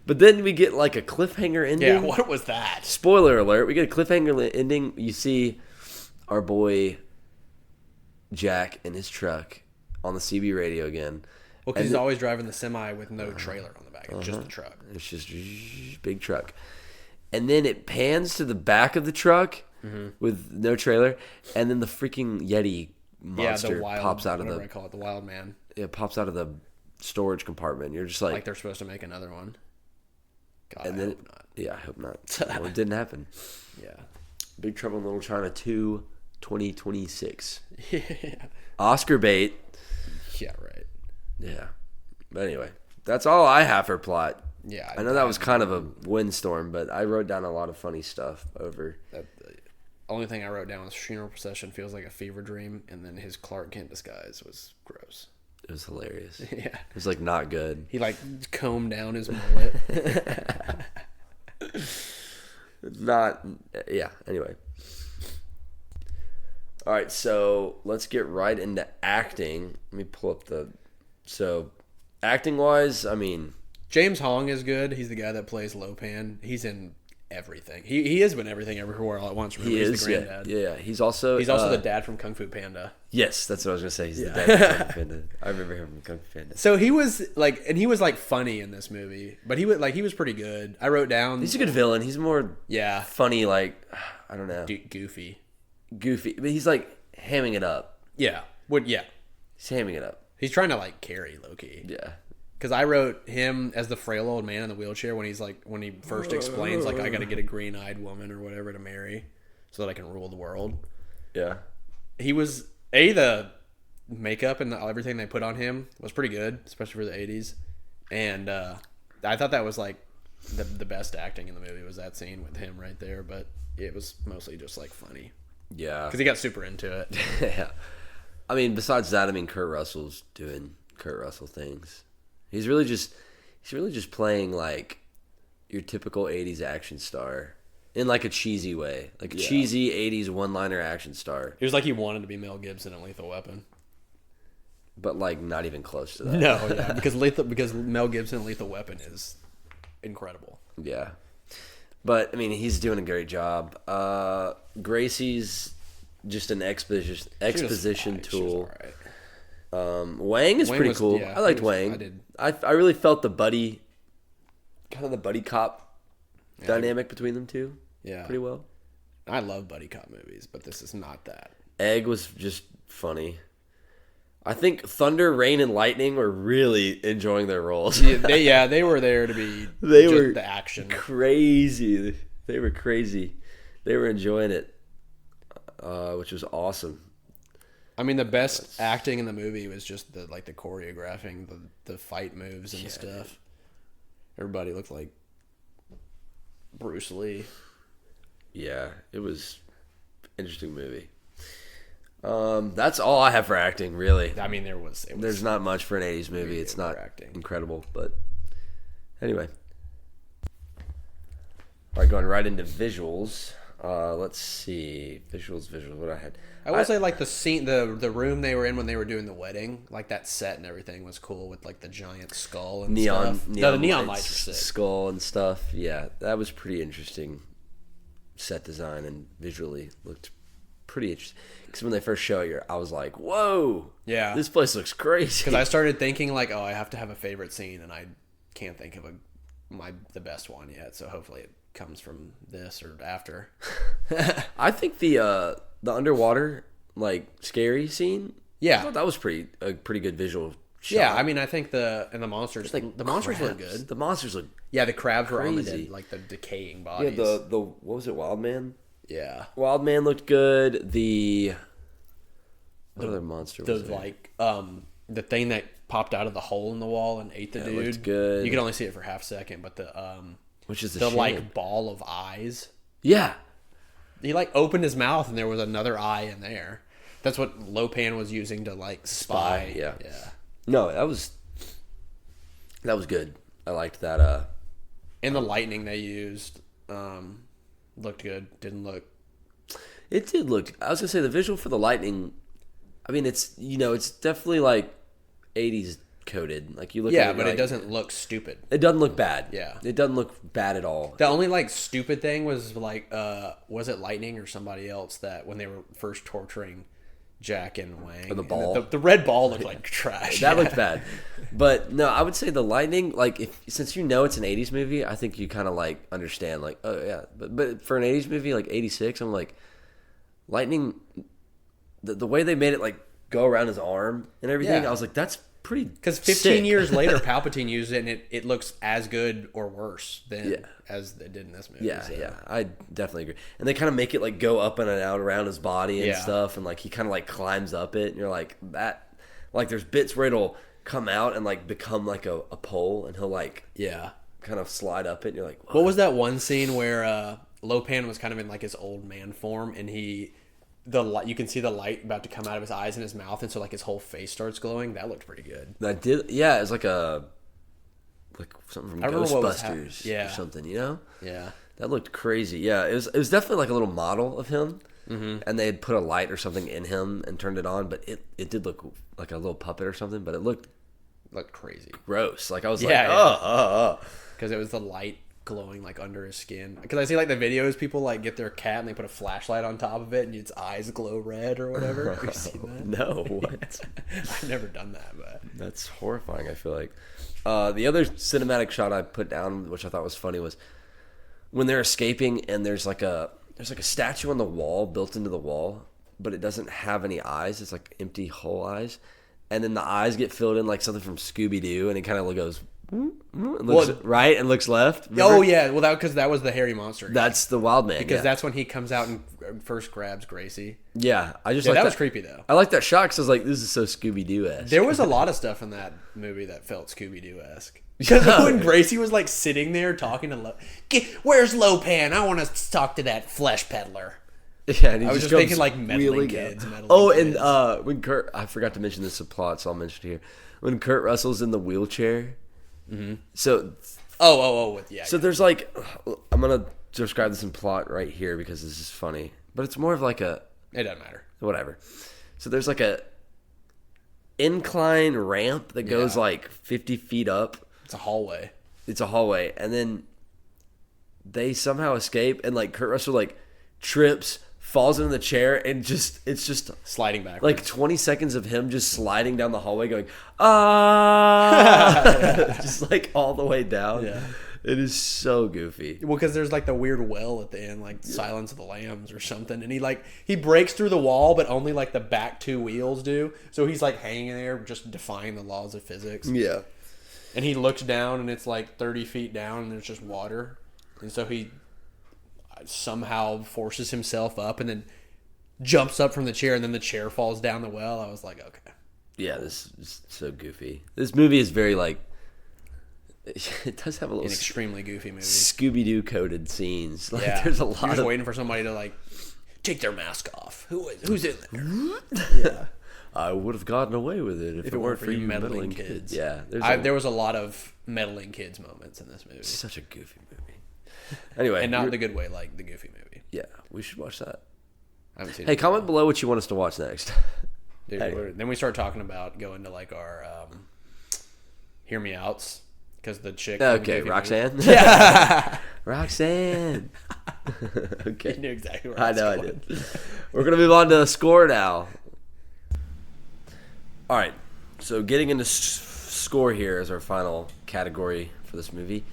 Speaker 1: But then we get like a cliffhanger ending.
Speaker 2: Yeah, what was that?
Speaker 1: Spoiler alert, we get a cliffhanger ending. You see our boy Jack in his truck on the CB radio again.
Speaker 2: Well, because he's always driving the semi with no trailer on the back. It's just the truck.
Speaker 1: It's just big truck. And then it pans to the back of the truck with no trailer, and then the freaking Yeti monster
Speaker 2: the wild,
Speaker 1: pops out of
Speaker 2: I call it, the wild man.
Speaker 1: It pops out of the storage compartment. You're just like
Speaker 2: they're supposed to make another one. God,
Speaker 1: and
Speaker 2: I
Speaker 1: then
Speaker 2: hope not.
Speaker 1: Yeah, I hope not. Well, it didn't happen.
Speaker 2: Yeah.
Speaker 1: Big Trouble in Little China 2, 2026.
Speaker 2: Yeah.
Speaker 1: Oscar bait.
Speaker 2: Yeah, right.
Speaker 1: Yeah. But anyway, that's all I have for plot.
Speaker 2: Yeah.
Speaker 1: I know that was kind of a windstorm, but I wrote down a lot of funny stuff over.
Speaker 2: The only thing I wrote down was funeral procession feels like a fever dream, and then his Clark Kent disguise was gross.
Speaker 1: It was hilarious.
Speaker 2: Yeah.
Speaker 1: It was like not good.
Speaker 2: He like combed down his mullet.
Speaker 1: Anyway. All right, so let's get right into acting. Let me pull up acting wise, I mean,
Speaker 2: James Hong is good. He's the guy that plays Lopan. He's in everything. He has been everything everywhere all at once. Remember? He's the granddad.
Speaker 1: Yeah. He's also
Speaker 2: the dad from Kung Fu Panda.
Speaker 1: Yes, that's what I was gonna say. He's the dad from Kung Fu Panda. I remember him from Kung Fu Panda.
Speaker 2: So he was funny in this movie, but he was pretty good. I wrote down
Speaker 1: He's a good villain. He's more funny, like I don't know,
Speaker 2: goofy,
Speaker 1: but he's like hamming it up.
Speaker 2: Yeah,
Speaker 1: he's hamming it up.
Speaker 2: He's trying to like carry Loki.
Speaker 1: Yeah.
Speaker 2: Because I wrote him as the frail old man in the wheelchair when he first explains like I got to get a green-eyed woman or whatever to marry so that I can rule the world.
Speaker 1: Yeah.
Speaker 2: He was the makeup and everything they put on him was pretty good, especially for the 80s. And I thought that was like the best acting in the movie was that scene with him right there, but it was mostly just like funny.
Speaker 1: Yeah.
Speaker 2: Because he got super into it.
Speaker 1: Yeah. I mean, besides that, Kurt Russell's doing Kurt Russell things. He's really just playing like your typical 80s action star in like a cheesy way. Like a cheesy 80s one-liner action star.
Speaker 2: It was like he wanted to be Mel Gibson in Lethal Weapon.
Speaker 1: But like not even close to that.
Speaker 2: No, yeah, because Mel Gibson in Lethal Weapon is incredible.
Speaker 1: Yeah. But I mean, he's doing a great job. Gracie's just an exposition tool. Wang is pretty cool. I liked Wang. I really felt the buddy cop dynamic between them two.
Speaker 2: Yeah,
Speaker 1: pretty well.
Speaker 2: I love buddy cop movies, but this is not that.
Speaker 1: Egg was just funny. I think Thunder, Rain, and Lightning were really enjoying their roles.
Speaker 2: They were there to be. They were the action
Speaker 1: crazy. They were crazy. They were enjoying it, which was awesome.
Speaker 2: I mean, the best acting in the movie was just the choreographing, the fight moves and stuff. Everybody looked like Bruce Lee.
Speaker 1: Yeah, it was an interesting movie. That's all I have for acting, really.
Speaker 2: I mean,
Speaker 1: there's not much for an 80s movie. It's not incredible, but anyway. All right, going right into visuals. Let's see. Visuals. What I had.
Speaker 2: I will say, like, the scene, the room they were in when they were doing the wedding, like, that set and everything was cool with, like, the giant skull and stuff. The neon lights were sick.
Speaker 1: Skull and stuff. Yeah, that was pretty interesting set design and visually looked pretty interesting. Because when they first show you, I was like, whoa.
Speaker 2: Yeah.
Speaker 1: This place looks crazy.
Speaker 2: Because I started thinking, like, I have to have a favorite scene, and I can't think of the best one yet, so hopefully it comes from this or after.
Speaker 1: I think the underwater like scary scene.
Speaker 2: Yeah,
Speaker 1: I thought that was a pretty good visual shot.
Speaker 2: Yeah, I mean, I think the monsters like the monsters look good.
Speaker 1: The monsters look
Speaker 2: the crabs were on
Speaker 1: crazy.
Speaker 2: the decaying bodies.
Speaker 1: Yeah, the what was it, Wild Man?
Speaker 2: Yeah,
Speaker 1: Wild Man looked good. What other monster was there?
Speaker 2: Like the thing that popped out of the hole in the wall and ate the dude.
Speaker 1: Looked good.
Speaker 2: You could only see it for half a second, but
Speaker 1: which is
Speaker 2: the like ball of eyes.
Speaker 1: Yeah.
Speaker 2: He like opened his mouth and there was another eye in there. That's what Lopan was using to like spy.
Speaker 1: Yeah. No, that was good. I liked that.
Speaker 2: And the lightning they used looked good. Didn't look.
Speaker 1: It did look. I was gonna say the visual for the lightning. I mean, it's definitely like 80s coded. Like you look at it,
Speaker 2: but
Speaker 1: like,
Speaker 2: it doesn't look stupid.
Speaker 1: It doesn't look bad.
Speaker 2: Yeah.
Speaker 1: It doesn't look bad at all.
Speaker 2: The only like stupid thing was like was it Lightning or somebody else that when they were first torturing Jack and Wang.
Speaker 1: Or the ball.
Speaker 2: The red ball looked like trash.
Speaker 1: That looked bad. But no, I would say the lightning, like since it's an 80s movie, I think you kind of like understand like, oh yeah. But for an 80s movie like 86, I'm like lightning the way they made it like go around his arm and everything, I was like that's pretty
Speaker 2: because 15 years later Palpatine used it and it looks as good or worse than as they did in this movie.
Speaker 1: Yeah, I definitely agree. And they kind of make it like go up and out around his body and stuff, and like he kind of like climbs up it, and you're like that. Like there's bits where it'll come out and like become like a pole, and he'll like kind kind of slide up it, and you're like,
Speaker 2: what was that one scene where Lopan was kind of in like his old man form, and you can see the light about to come out of his eyes and his mouth, and so like his whole face starts glowing. That looked pretty good.
Speaker 1: That did, yeah. It was like something from Ghostbusters,
Speaker 2: or
Speaker 1: something, you know?
Speaker 2: Yeah,
Speaker 1: that looked crazy. Yeah, it was definitely like a little model of him, and they had put a light or something in him and turned it on, but it did look like a little puppet or something, but it looked
Speaker 2: crazy,
Speaker 1: gross. Like I was
Speaker 2: because it was the light glowing like under his skin. Because I see like the videos, people like get their cat and they put a flashlight on top of it and its eyes glow red or whatever. Have you seen that?
Speaker 1: No, what?
Speaker 2: I've never done that, but
Speaker 1: that's horrifying. I feel like the other cinematic shot I put down, which I thought was funny, was when they're escaping and there's like a statue on the wall built into the wall, but it doesn't have any eyes. It's like empty whole eyes, and then the eyes get filled in like something from Scooby-Doo, and it kind of goes looks right and looks left. Remember?
Speaker 2: Oh yeah, well because that was the hairy monster guy.
Speaker 1: That's the wild man,
Speaker 2: because that's when he comes out and first grabs Gracie.
Speaker 1: Yeah, I just
Speaker 2: that was creepy though.
Speaker 1: I like that shot because I was like, this is so Scooby-Doo-esque.
Speaker 2: There was a lot of stuff in that movie that felt Scooby-Doo-esque. Because when Gracie was like sitting there talking to where's Lopan? I want to talk to that flesh peddler.
Speaker 1: Yeah, and
Speaker 2: I was just thinking like meddling kids.
Speaker 1: And when Kurt, I forgot to mention this plot, so I'll mention it here. When Kurt Russell's in the wheelchair, so
Speaker 2: So
Speaker 1: there's like, I'm gonna describe this in plot right here because this is funny, but it's more of like
Speaker 2: it doesn't matter.
Speaker 1: Whatever. So there's like a incline ramp that goes like 50 feet up.
Speaker 2: It's a hallway.
Speaker 1: And then they somehow escape, and like Kurt Russell like trips, falls into the chair, and it's just
Speaker 2: sliding back.
Speaker 1: Like 20 seconds of him just sliding down the hallway going, just like all the way down.
Speaker 2: Yeah.
Speaker 1: It is so goofy.
Speaker 2: Well, because there's like the weird well at the end, like Silence of the Lambs or something, and he breaks through the wall, but only like the back two wheels do. So he's like hanging there, just defying the laws of physics.
Speaker 1: Yeah.
Speaker 2: And he looks down, and it's like 30 feet down, and there's just water. And so he somehow forces himself up, and then jumps up from the chair, and then the chair falls down the well. I was like, okay.
Speaker 1: Yeah, this is so goofy. This movie is very like, it does have a little
Speaker 2: extremely goofy movie.
Speaker 1: Scooby-Doo coded scenes. Like, there's a lot.
Speaker 2: You're just waiting for somebody to like take their mask off. Who's in there?
Speaker 1: Yeah. I would have gotten away with it if it weren't for you meddling kids. Yeah,
Speaker 2: there was a lot of meddling kids moments in this movie.
Speaker 1: It's such a goofy movie. Anyway,
Speaker 2: and not in the good way, like the goofy movie.
Speaker 1: Yeah, we should watch that.
Speaker 2: I haven't seen it.
Speaker 1: Hey, comment below what you want us to watch next.
Speaker 2: Dude, anyway. Then we start talking about going to like our hear me outs because the chick.
Speaker 1: Okay, Roxanne.
Speaker 2: Movie, yeah,
Speaker 1: Roxanne. Okay,
Speaker 2: you knew exactly where I was
Speaker 1: going. I did. We're gonna move on to score now. All right, so getting into score here as our final category for this movie.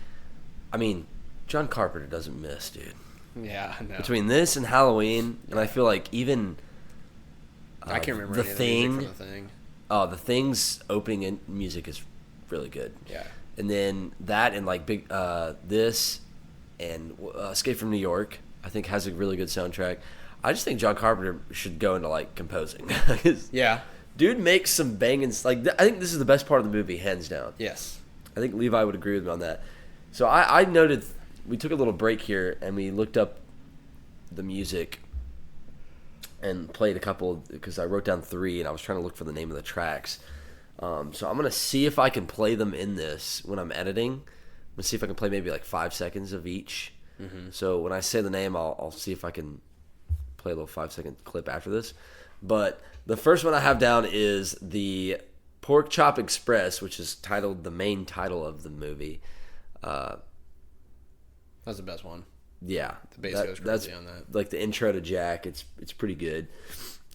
Speaker 1: I mean, John Carpenter doesn't miss, dude.
Speaker 2: Yeah, I know.
Speaker 1: Between this and Halloween, and I feel like even
Speaker 2: I can't remember
Speaker 1: the Thing.
Speaker 2: The Thing.
Speaker 1: Oh, The Thing's opening and music is really good.
Speaker 2: Yeah.
Speaker 1: And then that and like this and Escape from New York, I think has a really good soundtrack. I just think John Carpenter should go into like composing.
Speaker 2: Yeah.
Speaker 1: Dude makes some banging, like I think this is the best part of the movie, hands down.
Speaker 2: Yes.
Speaker 1: I think Levi would agree with me on that. So I noted, we took a little break here and we looked up the music and played a couple, because I wrote down 3 and I was trying to look for the name of the tracks. So I'm going to see if I can play them in this when I'm editing. I'm going to see if I can play maybe like 5 seconds of each. Mm-hmm. So when I say the name, I'll see if I can play a little 5-second clip after this. But the first one I have down is the Pork Chop Express, which is titled the main title of the movie.
Speaker 2: That's the best one.
Speaker 1: Yeah,
Speaker 2: the bass goes crazy on that.
Speaker 1: Like the intro to Jack, it's pretty good.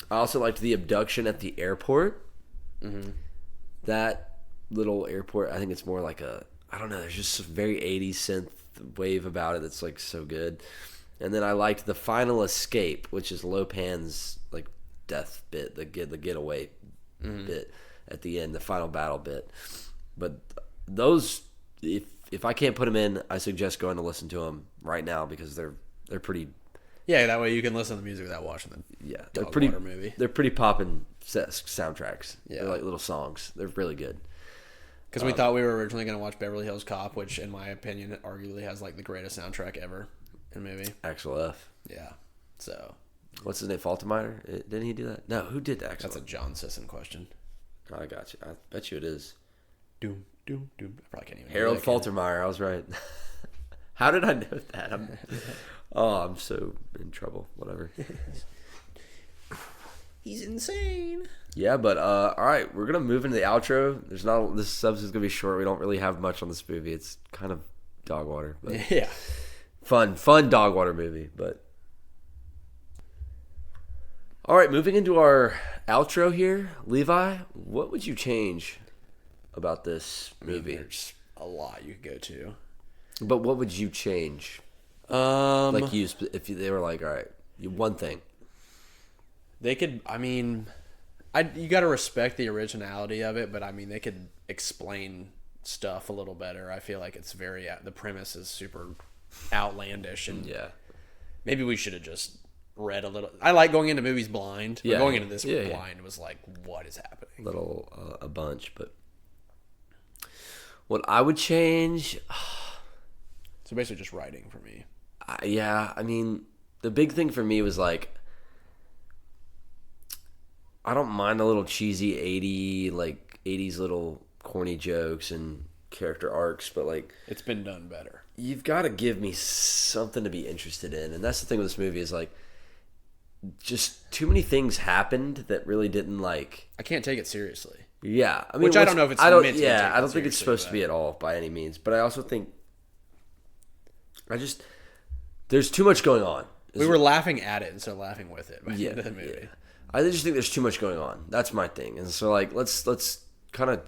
Speaker 1: I also liked the abduction at the airport. Mm-hmm. That little airport, I think it's more like I don't know. There's just a very 80s synth wave about it that's like so good. And then I liked the final escape, which is Lopan's like death bit, the getaway bit at the end, the final battle bit. But those, if I can't put them in, I suggest going to listen to them right now because they're pretty.
Speaker 2: Yeah, that way you can listen to the music without watching the
Speaker 1: they're pretty
Speaker 2: movie.
Speaker 1: They're pretty poppin' soundtracks.
Speaker 2: Yeah,
Speaker 1: they're like little songs. They're really good.
Speaker 2: Because we thought we were originally going to watch Beverly Hills Cop, which, in my opinion, arguably has like the greatest soundtrack ever in a movie.
Speaker 1: Axel F.
Speaker 2: Yeah. So.
Speaker 1: What's his name? Faltermeyer? Didn't he do that? No, who did Axel?
Speaker 2: That's a John Sisson question.
Speaker 1: I got you. I bet you it is.
Speaker 2: Doom, doom, doom. I probably can't even.
Speaker 1: Harold Faltermeyer. I was right. How did I know that? I'm so in trouble. Whatever.
Speaker 2: He's insane.
Speaker 1: Yeah, but all right, we're gonna move into the outro. This episode's gonna be short. We don't really have much on this movie. It's kind of dog water, but
Speaker 2: yeah,
Speaker 1: fun dog water movie. But all right, moving into our outro here, Levi, what would you change about this movie?
Speaker 2: There's a lot you could go to,
Speaker 1: but what would you change? If they were like, all right, one thing.
Speaker 2: They could. I mean, you got to respect the originality of it, but I mean, they could explain stuff a little better. I feel like it's the premise is super outlandish, and maybe we should have just read a little. I like going into movies blind. But going into this blind was like, what is happening?
Speaker 1: A bunch, but what I would change.
Speaker 2: So basically, just writing for me.
Speaker 1: I mean, the big thing for me was like, I don't mind a little cheesy 80s little corny jokes and character arcs, but like,
Speaker 2: it's been done better.
Speaker 1: You've got to give me something to be interested in, and that's the thing with this movie is like, just too many things happened that really didn't like.
Speaker 2: I can't take it seriously.
Speaker 1: Yeah, I mean,
Speaker 2: which I don't know if it's. I don't
Speaker 1: think it's supposed to be at all by any means, but I also think. There's too much going on.
Speaker 2: We were laughing at it instead of laughing with it by the end of the movie.
Speaker 1: Yeah. I just think there's too much going on. That's my thing. And so like let's kind of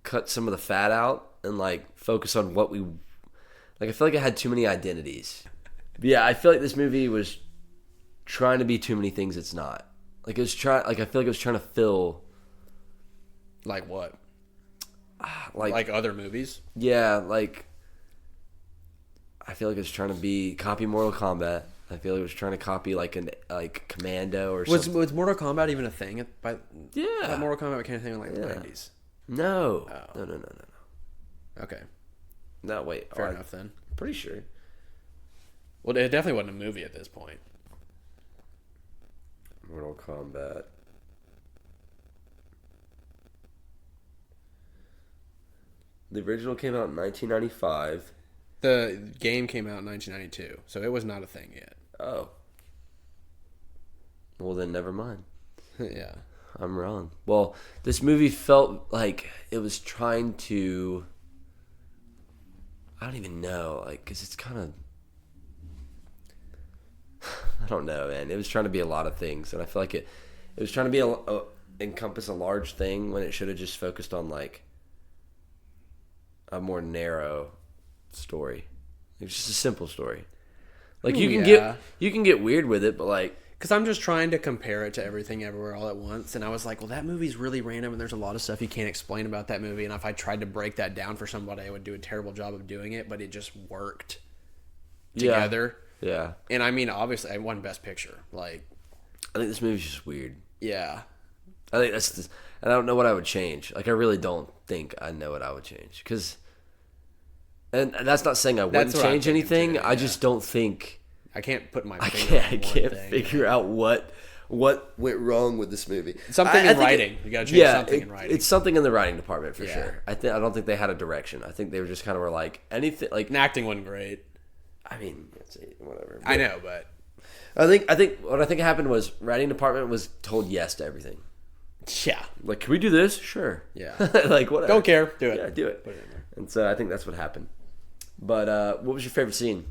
Speaker 1: cut some of the fat out and like focus on what we like. I feel like it had too many identities. But yeah, I feel like this movie was trying to be too many things it's not. Like I feel like it was trying to fill
Speaker 2: like what? Like other movies?
Speaker 1: Yeah, like I feel like it was trying to copy Mortal Kombat. I feel like it was trying to copy like Commando or something.
Speaker 2: Was Mortal Kombat even a thing?
Speaker 1: Yeah.
Speaker 2: Mortal Kombat became a thing in like the 90s.
Speaker 1: No.
Speaker 2: Oh.
Speaker 1: No.
Speaker 2: Okay.
Speaker 1: No, wait.
Speaker 2: Fair enough then.
Speaker 1: Pretty sure.
Speaker 2: Well, it definitely wasn't a movie at this point.
Speaker 1: Mortal Kombat. The original came out in 1995.
Speaker 2: The game came out in 1992, so it was not a thing yet.
Speaker 1: Oh. Well, then never mind.
Speaker 2: Yeah.
Speaker 1: I'm wrong. Well, this movie felt like it was trying to... I don't even know, like, because it's kind of... I don't know, man. It was trying to be a lot of things, and I feel like it was trying to be encompass a large thing when it should have just focused on, like, a more narrow story. It's just a simple story. Like you can get weird with it, but like,
Speaker 2: because I'm just trying to compare it to Everything Everywhere All at Once, and I was like, well, that movie's really random, and there's a lot of stuff you can't explain about that movie. And if I tried to break that down for somebody, I would do a terrible job of doing it. But it just worked together.
Speaker 1: Yeah.
Speaker 2: And I mean, obviously, I won Best Picture. Like,
Speaker 1: I think this movie's just weird.
Speaker 2: Yeah.
Speaker 1: I think and I don't know what I would change. Like, I really don't think I know what I would change. And that's not saying I wouldn't change anything. Too, yeah. I just don't think...
Speaker 2: I can't put my finger on
Speaker 1: I can't figure out what went wrong with this movie.
Speaker 2: Something in writing. You got to change something in writing.
Speaker 1: It's something in the writing department for sure. I don't think they had a direction. I think they were just kind of were like anything like...
Speaker 2: And acting wasn't great.
Speaker 1: I mean, whatever.
Speaker 2: I know, but...
Speaker 1: I think what I think happened was writing department was told yes to everything.
Speaker 2: Yeah.
Speaker 1: Like, can we do this? Sure.
Speaker 2: Yeah.
Speaker 1: Like, whatever.
Speaker 2: Don't care. Do it.
Speaker 1: Yeah, do it. Put it in there. And so I think that's what happened. But what was your favorite scene?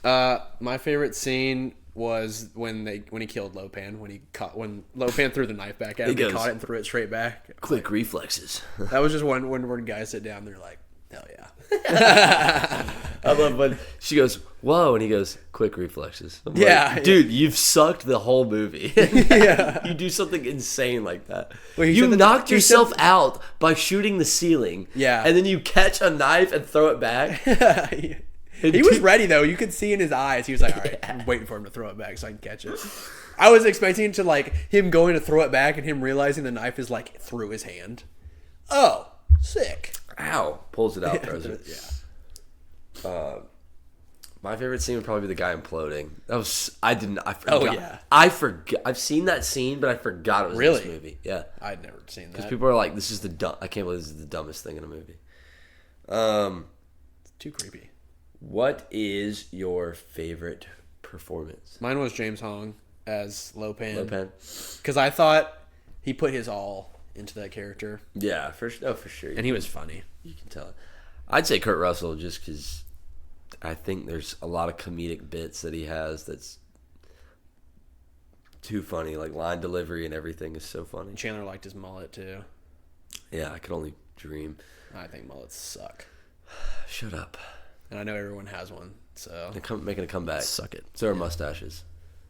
Speaker 2: My favorite scene was when he killed Lopan. When Lopan threw the knife back at him, he caught it and threw it straight back.
Speaker 1: Quick reflexes.
Speaker 2: That was just when guys sit down, they're like, hell yeah.
Speaker 1: I love when she goes, whoa, and he goes, quick reflexes. I'm
Speaker 2: like,
Speaker 1: dude, you've sucked the whole movie.
Speaker 2: Yeah.
Speaker 1: You do something insane like that.
Speaker 2: Well,
Speaker 1: you knocked yourself out by shooting the ceiling.
Speaker 2: Yeah.
Speaker 1: And then you catch a knife and throw it back.
Speaker 2: He was ready, though. You could see in his eyes. He was like, all right, I'm waiting for him to throw it back so I can catch it. I was expecting to, like, him going to throw it back and him realizing the knife is, like, through his hand. Oh, sick.
Speaker 1: Ow! Pulls it out, throws it.
Speaker 2: Yeah.
Speaker 1: My favorite scene would probably be the guy imploding. I forgot.
Speaker 2: Oh, yeah.
Speaker 1: I forgot. I've seen that scene, but I forgot it was in this movie. Yeah.
Speaker 2: I'd never seen that.
Speaker 1: Because people are like, this is I can't believe this is the dumbest thing in a movie.
Speaker 2: It's too creepy.
Speaker 1: What is your favorite performance?
Speaker 2: Mine was James Hong as Lopan.
Speaker 1: Lopan.
Speaker 2: Because I thought he put his all into that character.
Speaker 1: Yeah, for sure.
Speaker 2: And he was funny.
Speaker 1: You can tell. I'd say Kurt Russell just because I think there's a lot of comedic bits that he has that's too funny. Like line delivery and everything is so funny.
Speaker 2: Chandler liked his mullet too.
Speaker 1: Yeah, I could only dream.
Speaker 2: I think mullets suck.
Speaker 1: Shut up.
Speaker 2: And I know everyone has one, so
Speaker 1: They're making a comeback.
Speaker 2: Suck it.
Speaker 1: So are mustaches.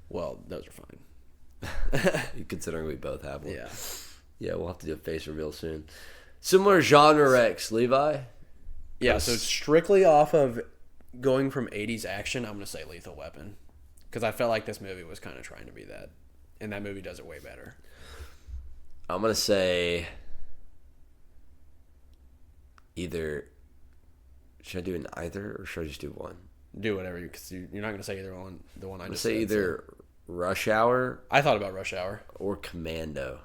Speaker 2: Well, those are fine.
Speaker 1: Considering we both have one.
Speaker 2: Yeah.
Speaker 1: Yeah, we'll have to do a face reveal soon. Similar genre, Rex. Levi?
Speaker 2: Yeah, so strictly off of going from 80s action, I'm going to say Lethal Weapon. Because I felt like this movie was kind of trying to be that. And that movie does it way better.
Speaker 1: I'm going to say either... Should I do an either or should I just do one?
Speaker 2: Do whatever you... Because you're not going to say either one. The one I just
Speaker 1: said. I'm going to say either Rush Hour...
Speaker 2: I thought about Rush Hour.
Speaker 1: Or Commando.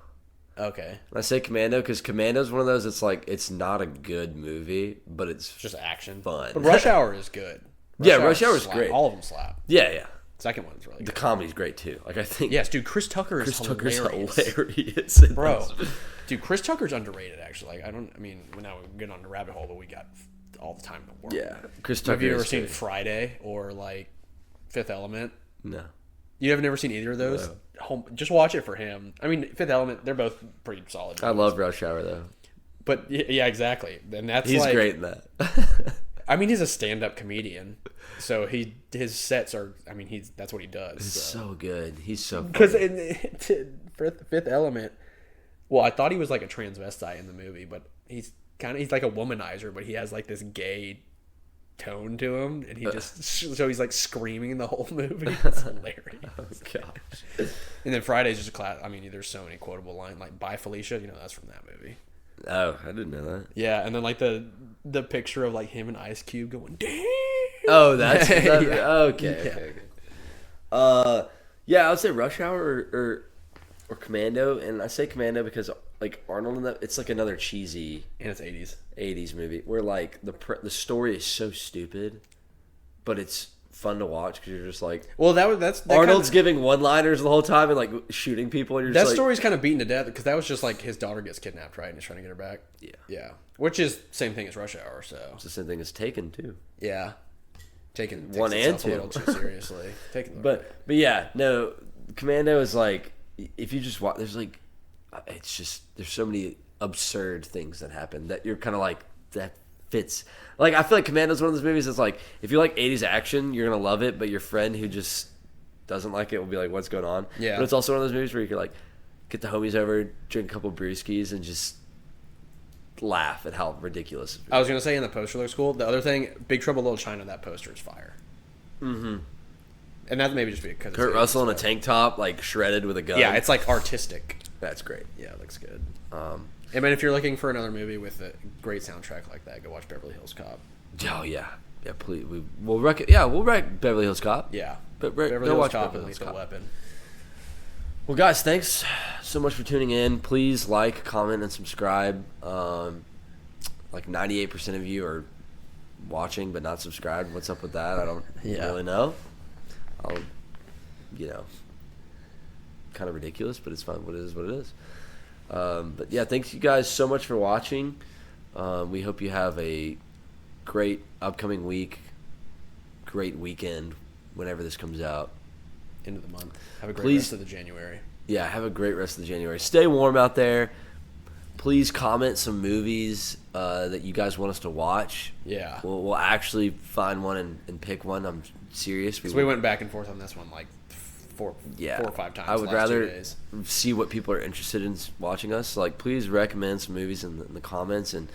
Speaker 2: Okay.
Speaker 1: When I say Commando, because Commando's one of those, it's like, it's not a good movie, but it's
Speaker 2: just action.
Speaker 1: Fun.
Speaker 2: But Rush Hour is good.
Speaker 1: Rush Hour is great.
Speaker 2: All of them slap.
Speaker 1: Yeah.
Speaker 2: Second one's really good.
Speaker 1: The comedy's great, too. Like, I think...
Speaker 2: Yes, dude, Chris Tucker's hilarious.
Speaker 1: Bro.
Speaker 2: Dude, Chris Tucker's underrated, actually. Like, now we're getting on the rabbit hole, but we got all the time in the world.
Speaker 1: Yeah. Chris Tucker
Speaker 2: Have you ever seen Friday or, like, Fifth Element?
Speaker 1: No.
Speaker 2: You have never seen either of those? No. Just watch it for him. I mean, Fifth Element, they're both pretty solid.
Speaker 1: I love Rush Hour, though.
Speaker 2: But, yeah, exactly. And that's
Speaker 1: He's great in that.
Speaker 2: I mean, he's a stand-up comedian. So his sets are, that's what he does.
Speaker 1: He's so good. He's so funny.
Speaker 2: Because in Fifth Element, well, I thought he was like a transvestite in the movie, but he's like a womanizer, but he has like this gay tone to him, and so he's like screaming the whole movie. It's hilarious.
Speaker 1: Oh gosh.
Speaker 2: And then Friday's just a class. I mean, there's so many quotable lines like "Bye Felicia," that's from that movie.
Speaker 1: Oh, I didn't know that.
Speaker 2: Yeah, and then like the picture of like him and Ice Cube going, "Damn."
Speaker 1: Oh, that's
Speaker 2: yeah.
Speaker 1: Okay. Yeah, I would say Rush Hour or Commando, and I say Commando because like Arnold in that, it's like another cheesy
Speaker 2: and it's
Speaker 1: 80s movie where like the story is so stupid, but it's fun to watch because you're just like,
Speaker 2: well, that's
Speaker 1: Arnold's giving one-liners the whole time and like shooting people, and you're just
Speaker 2: story's kind of beaten to death because that was just like his daughter gets kidnapped, right, and he's trying to get her back. Yeah, which is same thing as Rush Hour. So
Speaker 1: it's the same thing as Taken too.
Speaker 2: Yeah. Taking
Speaker 1: 1 and 2
Speaker 2: a little too seriously.
Speaker 1: But yeah, no, Commando is like, if you just watch, there's like, it's just, there's so many absurd things that happen that you're kind of like, that fits. Like, I feel like Commando's one of those movies that's like, if you like 80s action, you're gonna love it, but your friend who just doesn't like it will be like, what's going on?
Speaker 2: Yeah.
Speaker 1: But it's also one of those movies where you can like get the homies over, drink a couple brewskis, and just laugh at how ridiculous it is.
Speaker 2: I was gonna say in the poster looks cool. The other thing, Big Trouble in Little China, that poster is fire.
Speaker 1: Mm-hmm.
Speaker 2: And that maybe just because
Speaker 1: Kurt Russell in a tank top, like shredded with a gun.
Speaker 2: Yeah, it's like artistic.
Speaker 1: That's great.
Speaker 2: Yeah, it looks good. And if you're looking for another movie with a great soundtrack like that, go watch Beverly Hills Cop.
Speaker 1: Oh yeah, please. We'll rec Beverly Hills Cop.
Speaker 2: Yeah,
Speaker 1: but
Speaker 2: Beverly Hills Cop and Lethal Weapon.
Speaker 1: Well, guys, thanks so much for tuning in. Please like, comment, and subscribe. Like 98% of you are watching but not subscribed. What's up with that? I don't really know. Kind of ridiculous, but it's fine. What it is. But yeah, thanks you guys so much for watching. We hope you have a great upcoming week, great weekend whenever this comes out.
Speaker 2: End of the month. Have a great rest of the January.
Speaker 1: Yeah, have a great rest of the January. Stay warm out there. Please comment some movies that you guys want us to watch.
Speaker 2: Yeah.
Speaker 1: We'll actually find one and pick one. I'm serious.
Speaker 2: We went back and forth on this one like four or five times.
Speaker 1: I would rather see what people are interested in watching us. So, like, please recommend some movies in the comments, and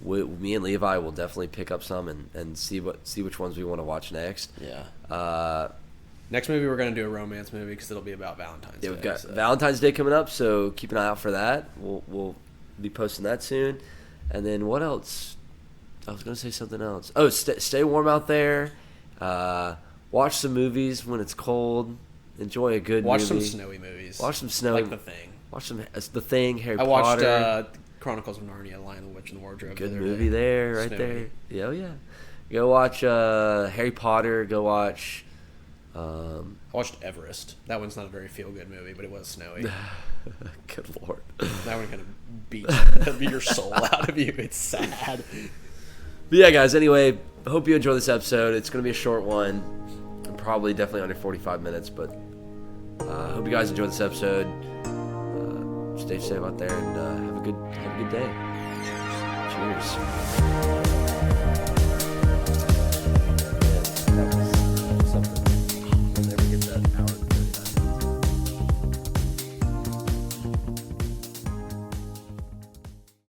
Speaker 1: me and Levi will definitely pick up some and see which ones we want to watch next.
Speaker 2: Yeah. Next movie, we're going to do a romance movie because it'll be about Valentine's Day.
Speaker 1: Yeah, we've got Valentine's Day coming up, so keep an eye out for that. We'll be posting that soon. And then what else I was gonna say something else. Oh, stay warm out there. Watch some movies when it's cold. Enjoy a good
Speaker 2: Watch
Speaker 1: movie.
Speaker 2: some snowy movies.
Speaker 1: Watch some snowy.
Speaker 2: Like The Thing.
Speaker 1: Watch some The Thing. Harry
Speaker 2: I watched
Speaker 1: Potter.
Speaker 2: Chronicles of Narnia, Lion, the Witch, and the Wardrobe.
Speaker 1: Good
Speaker 2: the other
Speaker 1: movie
Speaker 2: day.
Speaker 1: there, right
Speaker 2: Snowy.
Speaker 1: there. Yeah, oh yeah. Go watch Harry Potter. Go watch.
Speaker 2: I watched Everest. That one's not a very feel-good movie, but it was snowy.
Speaker 1: Good lord.
Speaker 2: That one kind of beat your soul out of you. It's sad.
Speaker 1: But yeah, guys. Anyway, hope you enjoy this episode. It's gonna be a short one, probably definitely under 45 minutes. But hope you guys enjoy this episode. Stay safe out there and have a good day. Cheers.